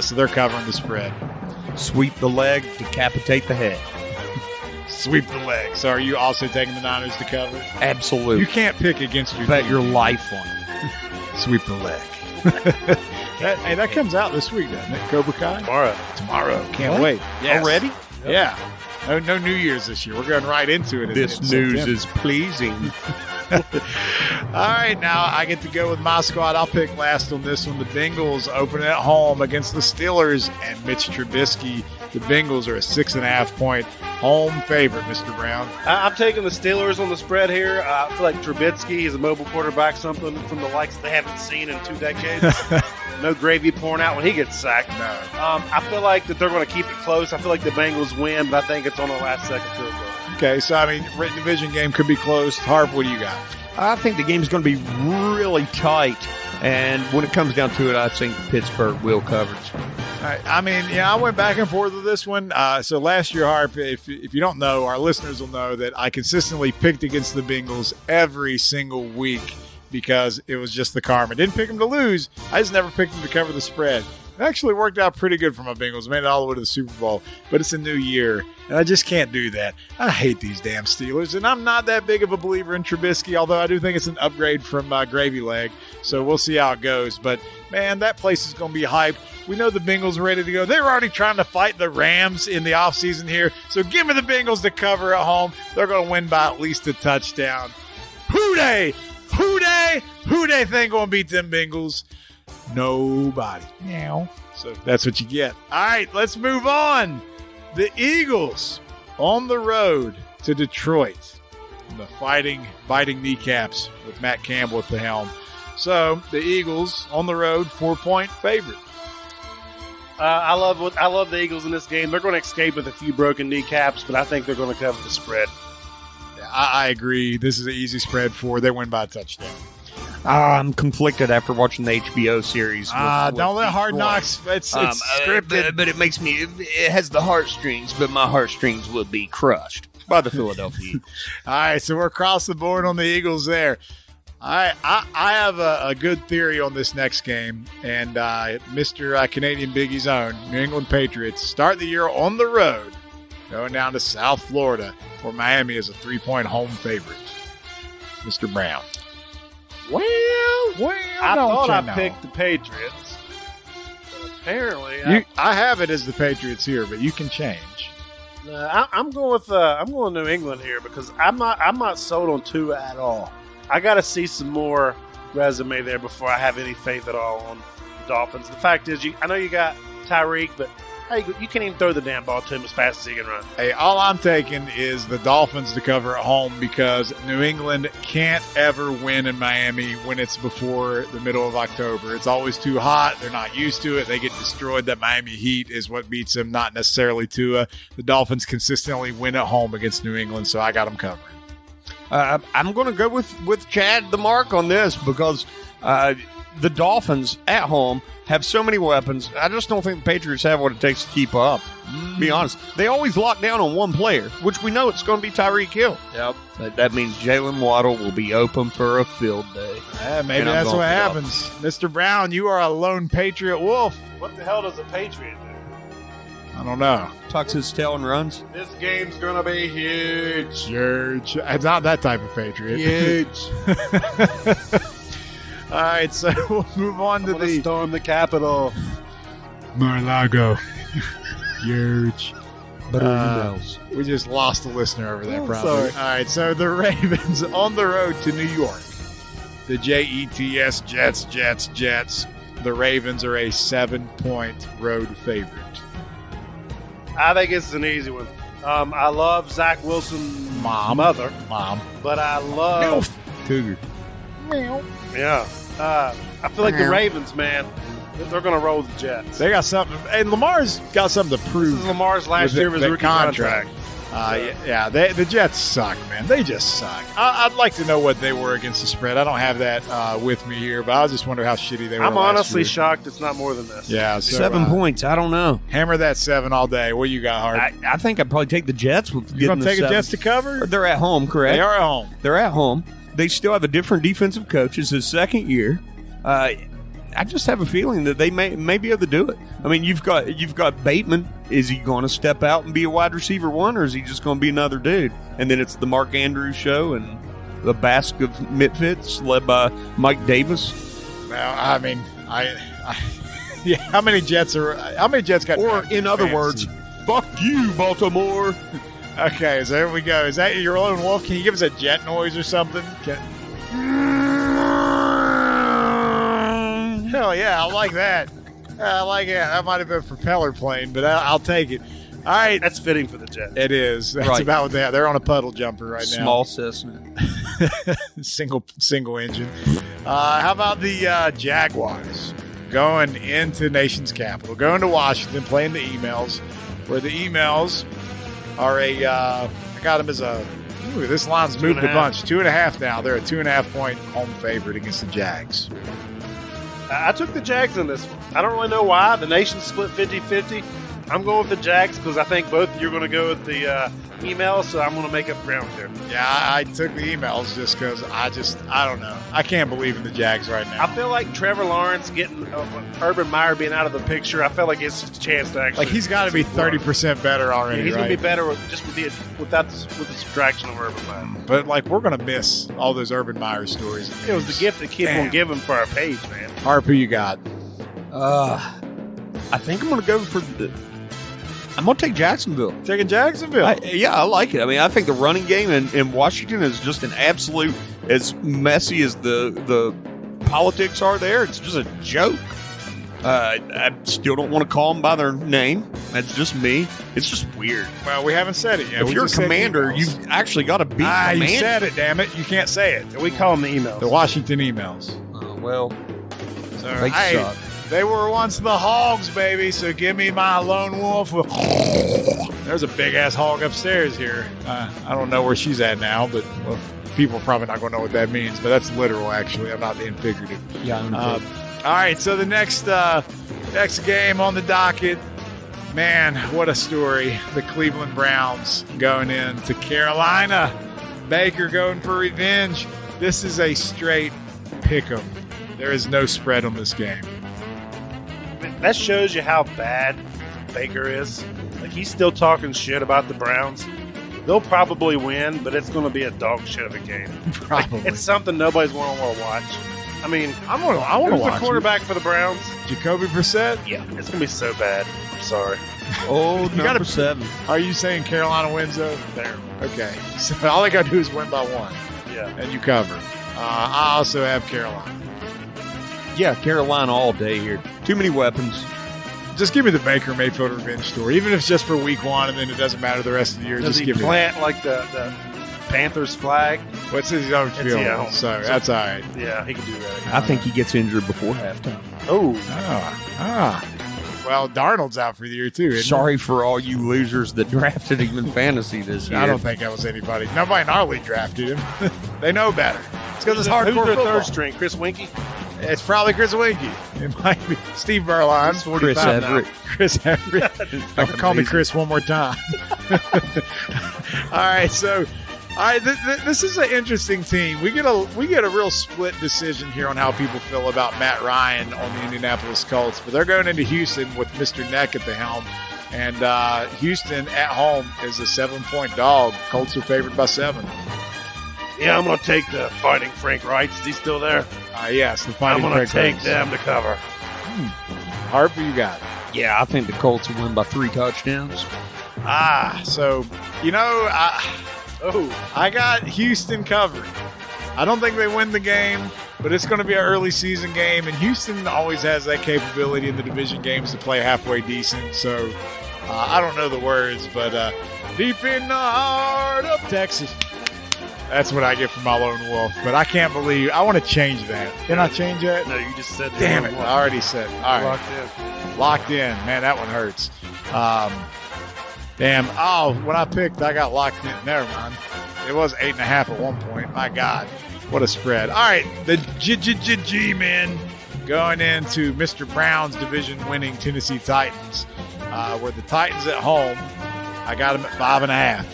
So they're covering the spread. Sweep the leg, decapitate the head. Sweep the leg. So are you also taking the Niners to cover? Absolutely. You can't pick against your bet team. your life on it. Sweep the leg. that comes out this week, doesn't it? Cobra Kai? Tomorrow. Can't wait. Yes. Already? Yep. Yeah. No New Year's this year. We're going right into it. This news is pleasing. All right, now I get to go with my squad. I'll pick last on this one. The Bengals opening at home against the Steelers and Mitch Trubisky. The Bengals are a 6.5-point home favorite, Mr. Brown. I'm taking the Steelers on the spread here. I feel like Trubisky is a mobile quarterback, something from the likes they haven't seen in 2 decades. no gravy pouring out when he gets sacked. No. I feel like that they're going to keep it close. I feel like the Bengals win, but I think it's on the last second field goal. Okay, so I mean, division game could be close. Harp, what do you got? I think the game's going to be really tight. And when it comes down to it, I think Pittsburgh will cover. All right, I mean, yeah, I went back and forth with this one. So last year, Harp, if you don't know, our listeners will know that I consistently picked against the Bengals every single week because it was just the karma. Didn't pick them to lose. I just never picked them to cover the spread. It actually worked out pretty good for my Bengals. Made it all the way to the Super Bowl. But it's a new year, and I just can't do that. I hate these damn Steelers, and I'm not that big of a believer in Trubisky, although I do think it's an upgrade from Gravy Leg. So we'll see how it goes. But, man, that place is going to be hyped. We know the Bengals are ready to go. They're already trying to fight the Rams in the offseason here. So give me the Bengals to cover at home. They're going to win by at least a touchdown. Who they? Who they think going to beat them Bengals? Nobody. Meow. So that's what you get. All right, let's move on. The Eagles on the road to Detroit. The biting kneecaps with Matt Campbell at the helm. So the Eagles on the road, 4-point favorite. I love the Eagles in this game. They're going to escape with a few broken kneecaps, but I think they're going to cover the spread. Yeah, I agree. This is an easy spread for. They win by a touchdown. I'm conflicted after watching the HBO series. Don't let Hard Knocks. It's scripted. But it makes me. It has the heartstrings, but my heartstrings will be crushed by the Philadelphia Eagles. All right, so we're across the board on the Eagles there. I have a good theory on this next game, and Mr. Canadian Biggie's own New England Patriots start the year on the road, going down to South Florida, where Miami is a 3-point home favorite. Mr. Brown. Well, I thought I picked the Patriots, but apparently I have it as the Patriots here, but you can change. I'm going New England here because I'm not sold on Tua at all. I got to see some more resume there before I have any faith at all on the Dolphins. The fact is, I know you got Tyreek, but you can't even throw the damn ball to him as fast as he can run. Hey, all I'm taking is the Dolphins to cover at home because New England can't ever win in Miami when it's before the middle of October. It's always too hot. They're not used to it. They get destroyed. That Miami Heat is what beats them, not necessarily Tua. The Dolphins consistently win at home against New England, so I got them covering. I'm going to go with Chad the Mark on this because the Dolphins at home have so many weapons. I just don't think the Patriots have what it takes to keep up. To be honest, they always lock down on one player, which we know it's going to be Tyreek Hill. Yep. But that means Jalen Waddle will be open for a field day. Maybe that's what happens. Mr. Brown, you are a lone Patriot wolf. What the hell does a Patriot do? I don't know. Tucks his tail and runs. This game's going to be huge. Huge. It's not that type of Patriot. Huge. All right, so we'll move on to the storm the Capitol. Mar-a-Lago. Huge. But we just lost a listener over that, probably. Sorry. All right, so the Ravens on the road to New York. The Jets, Jets. The Ravens are a 7-point road favorite. I think it's an easy one. I love Zach Wilson's mother. Mom. But I love Cougar. Yeah. I feel like the Ravens, man, they're going to roll the Jets. They got something. And Lamar's got something to prove. This is Lamar's last year of his rookie contract. The Jets suck, man. They just suck. I'd like to know what they were against the spread. I don't have that with me here, but I just wonder how shitty they were. I'm honestly shocked it's not more than this. Yeah, so, 7 points. I don't know. Hammer that 7 all day. What you got, Hart? I think I'd probably take the Jets. You going to take the Jets to cover? They're at home, correct? They are at home. They're at home. They still have a different defensive coach. It's his second year. I just have a feeling that they may be able to do it. I mean, you've got Bateman. Is he going to step out and be a wide receiver one, or is he just going to be another dude? And then it's the Mark Andrews show and the Basque of Misfits led by Mike Davis. Well, I mean, yeah. How many Jets got? Or in other words, fuck you, Baltimore. Okay, so there we go. Is that your lone wolf? Can you give us a jet noise or something? Hell yeah, I like that. I like it. That might have been a propeller plane, but I'll take it. All right. That's fitting for the Jets. It is. That's right. about what they have. They're on a puddle jumper right now. Small Cessna. single engine. How about the Jaguars going into Nation's capital, going to Washington, playing the emails, where the emails are I got them as this line's moved a bunch. 2.5 now. They're a 2.5-point home favorite against the Jags. I took the Jags in this one. I don't really know why. The Nation split 50-50. I'm going with the Jags because I think both you're going to go with the emails, so I'm going to make up ground here. Yeah, I took the emails just because I don't know. I can't believe in the Jags right now. I feel like Trevor Lawrence getting Urban Meyer being out of the picture. I feel like it's a chance to actually. Like he's got to be 30% better already. Yeah, he's right? going to be better with the subtraction of Urban Meyer. But like we're going to miss all those Urban Meyer stories. It was the gift that kids won't give him for our page, man. Harp, who you got? I think I'm going to go for I'm going to take Jacksonville. Taking Jacksonville. I like it. I mean, I think the running game in Washington is just an absolute, as messy as the politics are there, it's just a joke. I still don't want to call them by their name. That's just me. It's just weird. Well, we haven't said it yet. If you're a commander, you've actually got to be commander. You said it, damn it. You can't say it. We call them the emails. The Washington emails. Well, they suck. They were once the Hogs, baby, so give me my lone wolf. There's a big-ass hog upstairs here. I don't know where she's at now, but people are probably not going to know what that means, but that's literal, actually. I'm not being figurative. Yeah, all right, so the next game on the docket, man, what a story. The Cleveland Browns going into Carolina. Baker going for revenge. This is a straight pick 'em. There is no spread on this game. That shows you how bad Baker is. Like, he's still talking shit about the Browns. They'll probably win, but it's going to be a dog shit of a game. Probably. Like, it's something nobody's going to want to watch. I mean, I want to watch the quarterback for the Browns? Jacoby Brissett? Yeah, it's going to be so bad. I'm sorry. Oh, number 7. Are you saying Carolina wins, though? There. Okay. So all they got to do is win by 1. Yeah. And you cover. I also have Carolina. Yeah, Carolina all day here. Too many weapons. Just give me the Baker Mayfield revenge story, even if it's just for week 1, and then it doesn't matter the rest of the year. Does just he give me plant like the Panthers flag? What's his own field? Yeah, so that's all right. Yeah, he can do that. I think he gets injured before halftime. Well, Darnold's out for the year too. Sorry for all you losers that drafted him in fantasy this year. I don't think that was anybody. Nobody in our league drafted him. They know better. It's because it's hardcore Who's their football. third string? Chris Winkie? It's probably Chris Winkie. It might be Steve Berline. Chris Everett. Chris Everett. Call me Chris one more time. All right, so this is an interesting team. We get a real split decision here on how people feel about Matt Ryan on the Indianapolis Colts, but they're going into Houston with Mr. Neck at the helm, and Houston at home is a 7-point dog. Colts are favored by 7. Yeah, I'm going to take the Fighting Frank Wrights. Is he still there? Yes, the Fighting Frank Wrights. I'm going to take them to cover. Harp, who you got? Yeah, I think the Colts will win by 3 touchdowns. So, I got Houston covering. I don't think they win the game, but it's going to be an early season game, and Houston always has that capability in the division games to play halfway decent. So, I don't know the words, but deep in the heart of Texas. That's what I get from my lone wolf, but I can't believe I want to change that. Can I change that? No, you just said that. Damn it! I already said. All right, locked in. Man, that one hurts. Damn. Oh, when I picked, I got locked in. Never mind. It was 8.5 at one point. My God, what a spread! All right, the G-men going into Mr. Brown's division-winning Tennessee Titans, where the Titans at home. I got them at 5.5.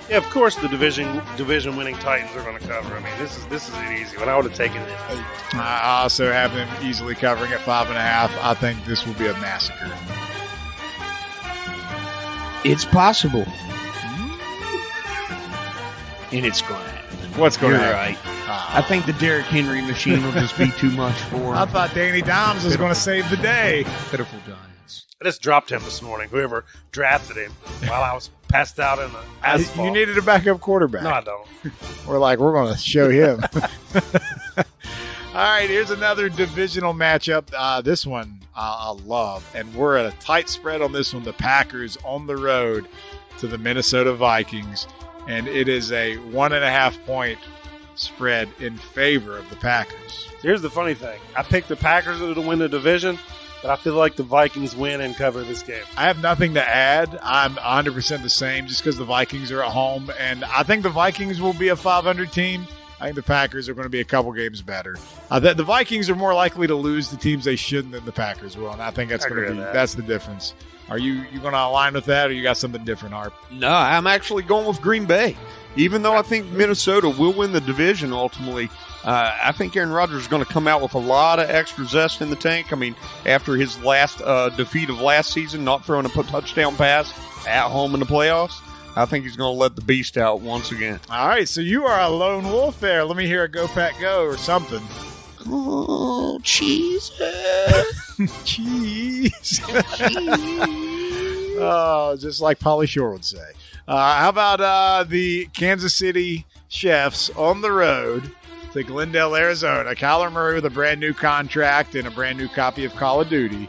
Yeah, of course the division-winning Titans are going to cover. I mean, this is an easy one. I would have taken it at 8. I also have them easily covering at 5.5. I think this will be a massacre. It's possible. And it's going to happen. What's going to You're happen? Right. I think the Derrick Henry machine will just be too much for him. I thought Danny Dimes was going to save the day. Pitiful Giants. I just dropped him this morning, whoever drafted him, while I was passed out in the asphalt. You needed a backup quarterback. No, I don't. We're going to show him. All right, here's another divisional matchup. This one I love, and we're at a tight spread on this one. The Packers on the road to the Minnesota Vikings, and it is a 1.5-point spread in favor of the Packers. Here's the funny thing. I picked the Packers to win the division, but I feel like the Vikings win and cover this game. I have nothing to add. I'm 100% the same just because the Vikings are at home, and I think the Vikings will be a 500 team. I think the Packers are going to be a couple games better. The Vikings are more likely to lose to teams they shouldn't than the Packers will, and I think that's going to be that's the difference. Are you going to align with that, or you got something different, Harp? No, I'm actually going with Green Bay. Even though I think Minnesota will win the division ultimately, I think Aaron Rodgers is going to come out with a lot of extra zest in the tank. I mean, after his last defeat of last season, not throwing a touchdown pass at home in the playoffs, I think he's going to let the beast out once again. All right, so you are a lone wolf there. Let me hear a Go Pack Go or something. Oh, cheese. Cheese. Oh, just like Pauly Shore would say. How about the Kansas City Chiefs on the road to Glendale, Arizona? Kyler Murray with a brand new contract and a brand new copy of Call of Duty.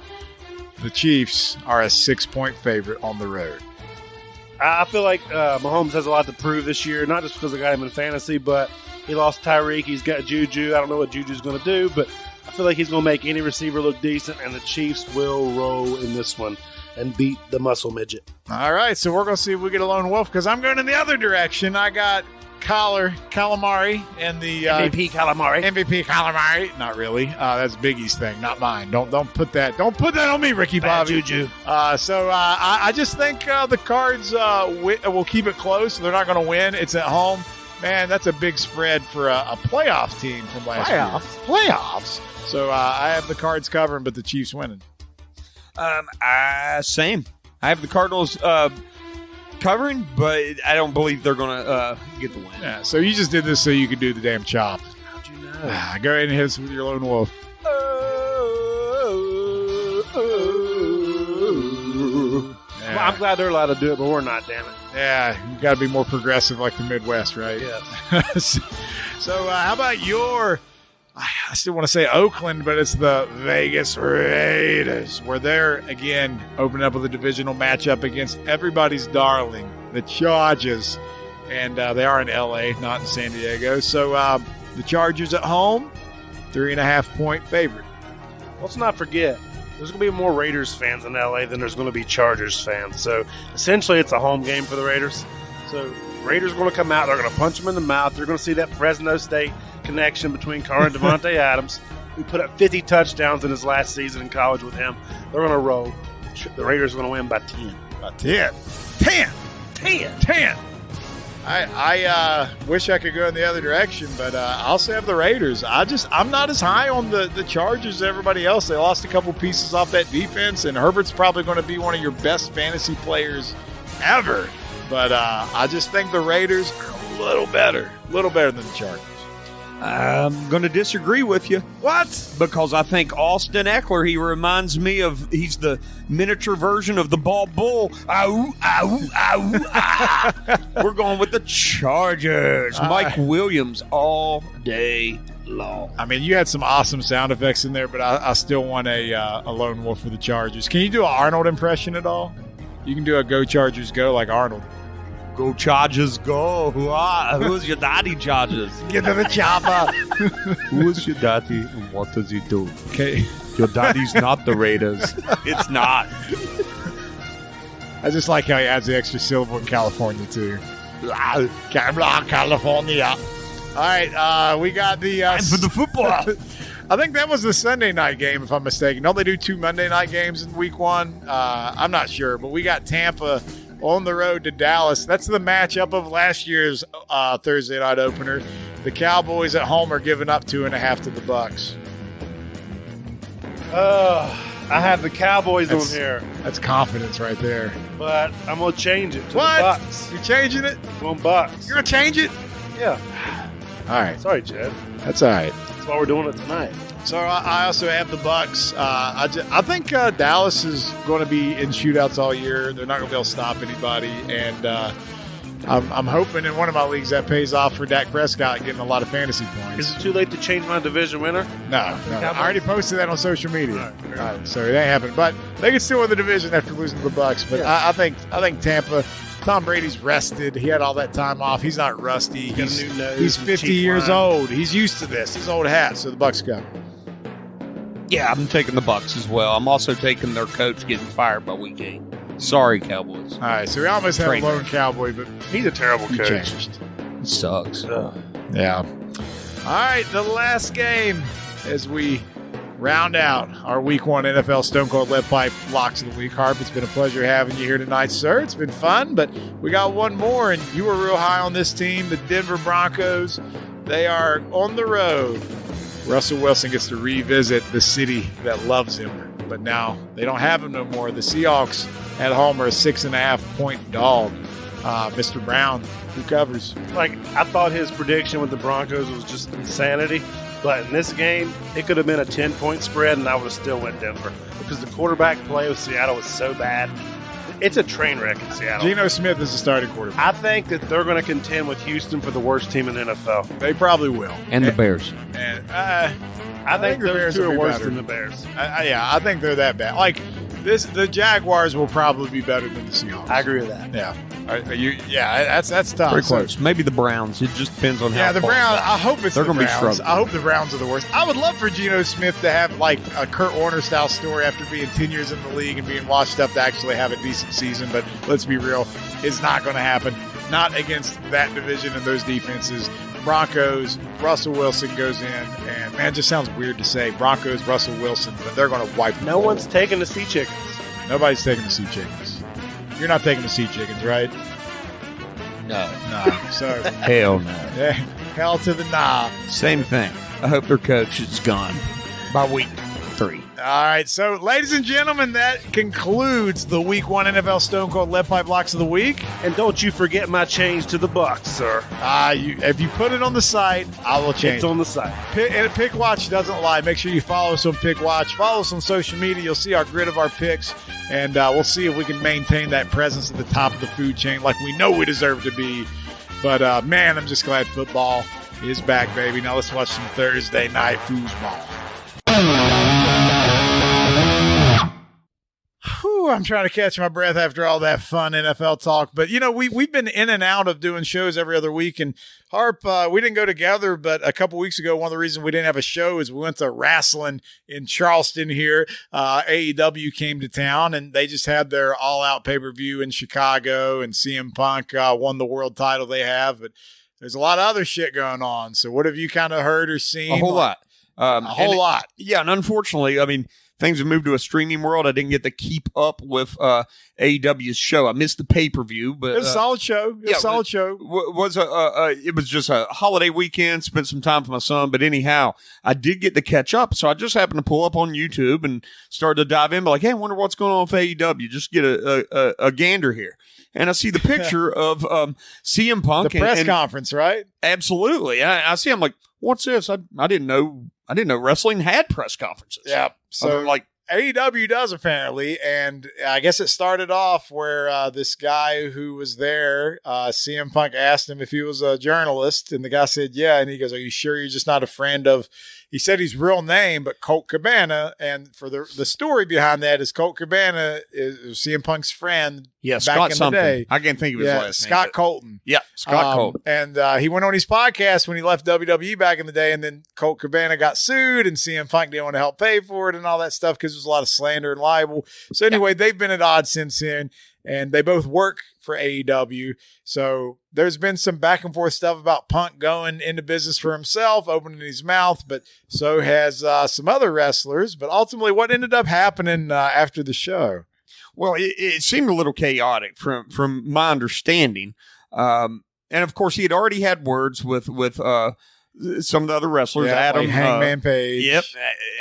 The Chiefs are a 6-point favorite on the road. I feel like Mahomes has a lot to prove this year, not just because I got him in fantasy, but he lost Tyreek. He's got Juju. I don't know what Juju's going to do, but I feel like he's going to make any receiver look decent, and the Chiefs will roll in this one and beat the muscle midget. All right, so we're going to see if we get a lone wolf because I'm going in the other direction. I got calamari and the MVP calamari. MVP calamari. Not really. That's Biggie's thing, not mine. Don't put that. Don't put that on me, Ricky Bobby. Juju. So I just think the Cards will keep it close. They're not going to win. It's at home. Man, that's a big spread for a playoff team from last year. Playoffs. So I have the Cards covering, but the Chiefs winning. Same. I have the Cardinals covering, but I don't believe they're going to get the win. Yeah, so you just did this so you could do the damn chop. How'd you know? Go ahead and hit us with your lone wolf. Well, I'm glad they're allowed to do it, but we're not, damn it. Yeah, you got to be more progressive like the Midwest, right? Yes. So how about your, I still want to say Oakland, but it's the Vegas Raiders, where they're, again, opening up with a divisional matchup against everybody's darling, the Chargers. And they are in L.A., not in San Diego. So the Chargers at home, 3.5-point favorite. Let's not forget, there's going to be more Raiders fans in L.A. than there's going to be Chargers fans. So, essentially, it's a home game for the Raiders. So, Raiders are going to come out. They're going to punch them in the mouth. They're going to see that Fresno State connection between Carr and Devontae Adams, who put up 50 touchdowns in his last season in college with him. They're going to roll. The Raiders are going to win by 10. By 10. 10. I wish I could go in the other direction, but I'll say have the Raiders. I'm not as high on the Chargers as everybody else. They lost a couple pieces off that defense, and Herbert's probably going to be one of your best fantasy players ever. But I just think the Raiders are a little better than the Chargers. I'm going to disagree with you. What? Because I think Austin Eckler, he reminds me of, he's the miniature version of the bald bull. Ow, ow, ow, ah. We're going with the Chargers. Mike Williams all day long. I mean, you had some awesome sound effects in there, but I still want a lone wolf for the Chargers. Can you do an Arnold impression at all? You can do a Go Chargers Go like Arnold. Go Chargers, go. Who's your daddy, Chargers? Get to the chopper. Who is your daddy and what does he do? Okay. Your daddy's not the Raiders. It's not. I just like how he adds the extra syllable in California, too. California. All right, we got the... Time for the football. I think that was the Sunday night game, if I'm mistaken. Don't they do 2 Monday night games in week 1? I'm not sure, but we got Tampa on the road to Dallas. That's the matchup of last year's Thursday night opener. The Cowboys at home are giving up 2.5 to the Bucs. I have the Cowboys on here. That's confidence right there. But I'm going to change it to what? the Bucs. You're changing it? Going Bucs. You're going to change it? Yeah. All right. Sorry, Jed. That's all right. That's why we're doing it tonight. So I also have the Bucs. I think Dallas is going to be in shootouts all year. They're not going to be able to stop anybody. And I'm hoping in one of my leagues that pays off for Dak Prescott getting a lot of fantasy points. Is it too late to change my division winner? No. I already posted that on social media. All right, so it ain't happening. But they can still win the division after losing to the Bucs. But yeah. I think Tampa Tom Brady's rested. He had all that time off. He's not rusty. Got a new nose He's and 50 cheek years line. old. He's used to this. His old hat. So the Bucks go. Yeah, I'm taking the Bucks as well. I'm also taking their coach getting fired by week 8. Sorry, Cowboys. All right. So we almost had a Train lone Cowboy, but He's a terrible he coach. changed. It sucks. Yeah. All right. The last game as we round out our Week 1 NFL Stone Cold Lead Pipe Locks of the Week. Harp, it's been a pleasure having you here tonight, sir. It's been fun, but we got one more, and you were real high on this team, the Denver Broncos. They are on the road. Russell Wilson gets to revisit the city that loves him, but now they don't have him no more. The Seahawks at home are a 6.5-point dog. Mr. Brown, who covers? Like, I thought his prediction with the Broncos was just insanity. But in this game, it could have been a 10-point spread, and I would have still went Denver. Because the quarterback play with Seattle was so bad. It's a train wreck in Seattle. Geno Smith is the starting quarterback. I think that they're going to contend with Houston for the worst team in the NFL. They probably will. And the Bears. And I think the those Bears two will are be worse better. than the Bears. Yeah, I think they're that bad. Like the Jaguars will probably be better than the Seahawks. I agree with that. Yeah, that's tough. Very So- close. Maybe the Browns. It just depends on how. Yeah, the far Browns. back. I hope it's They're the gonna be Browns. struggling. I hope the Browns are the worst. I would love for Geno Smith to have like a Kurt Warner style story after being 10 years in the league and being washed up to actually have a decent season. But let's be real, it's not going to happen. Not against that division and those defenses. Broncos, Russell Wilson goes in, and man, it just sounds weird to say Broncos, Russell Wilson, but they're going to wipe the No floor. one's taking the Sea Chickens. Nobody's taking the Sea Chickens. You're not taking the Sea Chickens, right? No. No. So, Hell no. yeah, hell to the nah. Same thing. I hope their coach is gone by week 3. All right, so ladies and gentlemen, that concludes the Week 1 NFL Stone Cold Lead Pipe Locks of the Week. And don't you forget my change to the Bucks, sir. If you put it on the site, I will change It's on the site. And Pick Watch doesn't lie. Make sure you follow us on Pick Watch. Follow us on social media. You'll see our grid of our picks, and we'll see if we can maintain that presence at the top of the food chain like we know we deserve to be. But, man, I'm just glad football is back, baby. Now let's watch some Thursday night foosball. Whew, I'm trying to catch my breath after all that fun NFL talk. But, you know, we've been in and out of doing shows every other week. And Harp, we didn't go together, but a couple weeks ago, one of the reasons we didn't have a show is we went to wrestling in Charleston here. AEW came to town, and they just had their all-out pay-per-view in Chicago, and CM Punk won the world title they have. But there's a lot of other shit going on. So what have you kind of heard or seen? A whole lot. A whole lot. Yeah, and unfortunately, I mean, things have moved to a streaming world. I didn't get to keep up with AEW's show. I missed the pay-per-view, but It was a solid show. It was just a holiday weekend. Spent some time with my son, but anyhow, I did get to catch up. So I just happened to pull up on YouTube and started to dive in. But like, hey, I wonder what's going on with AEW. Just get a gander here. And I see the picture of CM Punk. The press conference, right? Absolutely. I see. I'm like, what's this? I didn't know wrestling had press conferences. Yeah. So like AEW does apparently, and I guess it started off where this guy who was there, CM Punk asked him if he was a journalist, and the guy said, yeah, and he goes, are you sure you're just not a friend of, he said his real name, but Colt Cabana, and for the story behind that is Colt Cabana is CM Punk's friend. Yeah, back Scott in something. the day. I can't think of his last name. Scott Colton. Yeah, Scott Colton. And he went on his podcast when he left WWE back in the day, and then Colt Cabana got sued, and CM Punk didn't want to help pay for it and all that stuff because there's a lot of slander and libel. So anyway, they've been at odds since then, and they both work for AEW. So there's been some back and forth stuff about Punk going into business for himself, opening his mouth, but so has some other wrestlers. But ultimately, what ended up happening after the show? Well, it seemed a little chaotic from my understanding. And of course, he had already had words with some of the other wrestlers. Yeah, Adam, like Hangman Page. Yep,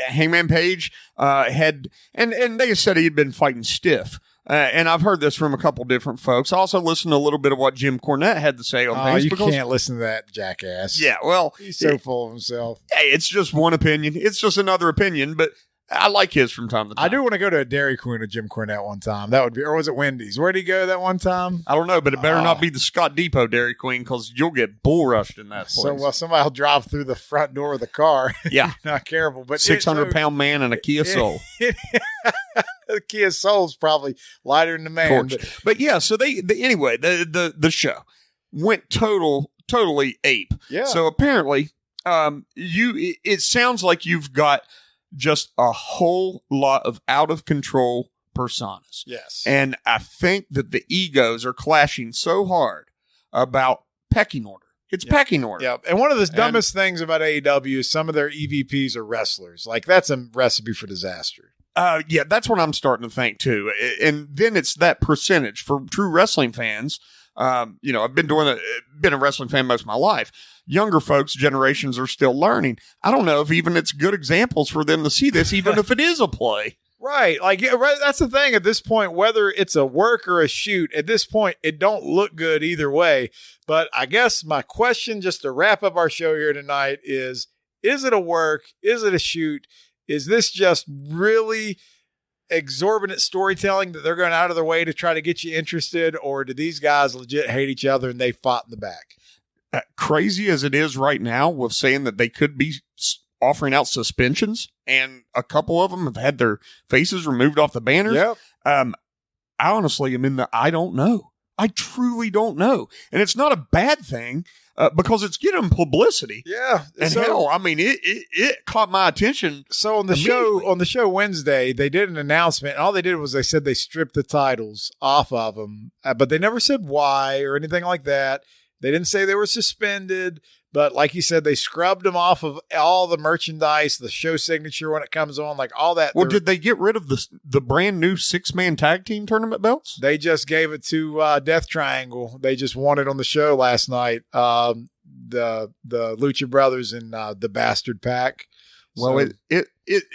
Hangman Page had, and they said he had been fighting stiff. And I've heard this from a couple different folks. I also listened to a little bit of what Jim Cornette had to say on things. You can't listen to that jackass. Yeah, well, he's so full of himself. Hey, it's just one opinion. It's just another opinion, but I like his from time to time. I do want to go to a Dairy Queen with Jim Cornette one time. That would be, or was it Wendy's? Where'd he go that one time? I don't know, but it better not be the Scott Depot Dairy Queen because you'll get bull rushed in that place. So, well, somebody will drive through the front door of the car. Yeah. Not careful. But 600-pound man and a Kia Soul. The Kia Soul's probably lighter than the man. But yeah, so anyway, the show went totally ape. Yeah. So apparently, it sounds like you've got just a whole lot of out of control personas. Yes. And I think that the egos are clashing so hard about pecking order. It's pecking order. Yeah. And one of the dumbest things about AEW is some of their EVPs are wrestlers. Like, that's a recipe for disaster. Yeah, that's what I'm starting to think too. And then it's that percentage for true wrestling fans. I've been a wrestling fan most of my life. Younger folks, generations are still learning. I don't know if even it's good examples for them to see this, even if it is a play. Right. Like, yeah, right. That's the thing at this point, whether it's a work or a shoot, at this point, it don't look good either way. But I guess my question, just to wrap up our show here tonight, is it a work? Is it a shoot? Is this just really exorbitant storytelling that they're going out of their way to try to get you interested? Or do these guys legit hate each other and they fought in the back? Crazy as it is right now with saying that they could be offering out suspensions, and a couple of them have had their faces removed off the banners. Yep. I honestly am in the I don't know. I truly don't know. And it's not a bad thing because it's getting publicity. Yeah. And hell, I mean, it caught my attention. So on the show Wednesday, they did an announcement. And all they did was they said they stripped the titles off of them, but they never said why or anything like that. They didn't say they were suspended, but like you said, they scrubbed them off of all the merchandise, the show signature when it comes on, like all that. Well, did they get rid of the brand new 6-man tag team tournament belts? They just gave it to Death Triangle. They just won it on the show last night. The Lucha Brothers and the Bastard Pack. Well, so,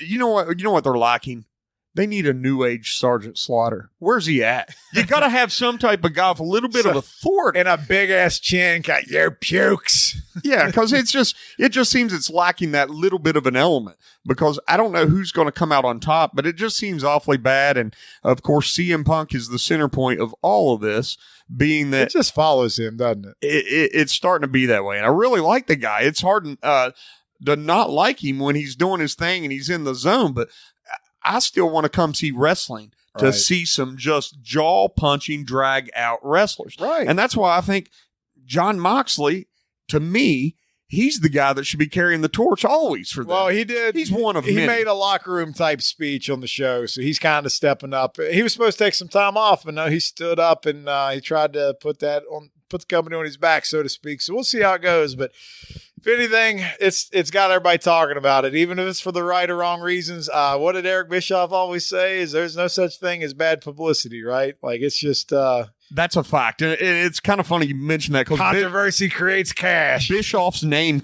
you know what they're lacking? They need a new age Sergeant Slaughter. Where's he at? You got to have some type of guy with a little bit of authority. And a big ass chin, got your pukes. Yeah, because it just seems it's lacking that little bit of an element. Because I don't know who's going to come out on top, but it just seems awfully bad. And of course, CM Punk is the center point of all of this, being that it just follows him, doesn't it? It's starting to be that way. And I really like the guy. It's hard to not like him when he's doing his thing and he's in the zone, but I still want to come see wrestling to see some just jaw-punching, drag-out wrestlers. Right. And that's why I think Jon Moxley, to me, he's the guy that should be carrying the torch always for them. Well, he did. He's one of many. He made a locker room type speech on the show, so he's kind of stepping up. He was supposed to take some time off, but no, he stood up and he tried to put the company on his back, so to speak. So we'll see how it goes. But if anything, it's got everybody talking about it, even if it's for the right or wrong reasons. What did Eric Bischoff always say? Is there's no such thing as bad publicity, right? Like, it's just that's a fact. And it's kind of funny you mentioned that because controversy creates cash. Bischoff's name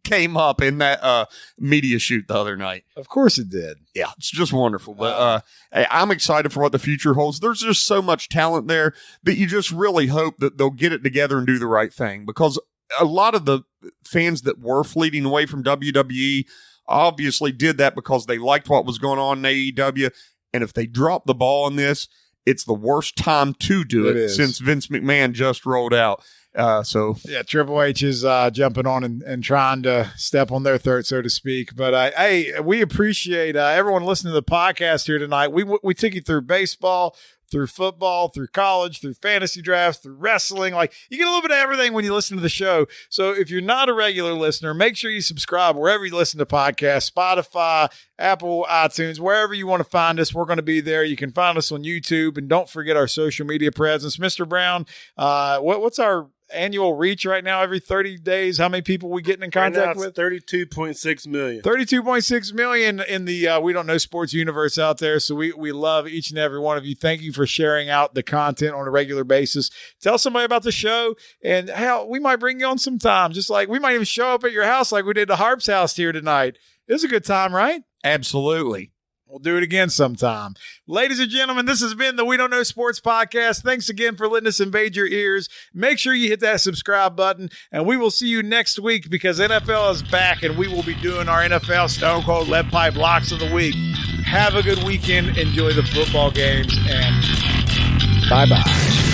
came up in that media shoot the other night. Of course it did. Yeah, it's just wonderful. But I'm excited for what the future holds. There's just so much talent there that you just really hope that they'll get it together and do the right thing, because a lot of the fans that were fleeting away from WWE obviously did that because they liked what was going on in AEW. And if they drop the ball on this, it's the worst time to do it since Vince McMahon just rolled out. So yeah, Triple H is jumping on and trying to step on their throat, so to speak. But hey, we appreciate everyone listening to the podcast here tonight. We took you through baseball, through football, through college, through fantasy drafts, through wrestling. Like, you get a little bit of everything when you listen to the show. So if you're not a regular listener, make sure you subscribe wherever you listen to podcasts, Spotify, Apple, iTunes, wherever you want to find us. We're going to be there. You can find us on YouTube, and don't forget our social media presence. Mr. Brown, what's our annual reach right now? Every 30 days, how many people we getting in contact with? 32.6 million. 32.6 million in the We Don't Know Sports universe out there. So we love each and every one of you. Thank you for sharing out the content on a regular basis. Tell somebody about the show, and hell, we might bring you on sometime. Just like we might even show up at your house like we did the Harp's house here tonight. It was a good time, right? Absolutely. We'll do it again sometime. Ladies and gentlemen, this has been the We Don't Know Sports Podcast. Thanks again for letting us invade your ears. Make sure you hit that subscribe button, and we will see you next week, because NFL is back, and we will be doing our NFL Stone Cold Lead Pipe Locks of the Week. Have a good weekend. Enjoy the football games, and Bye-bye.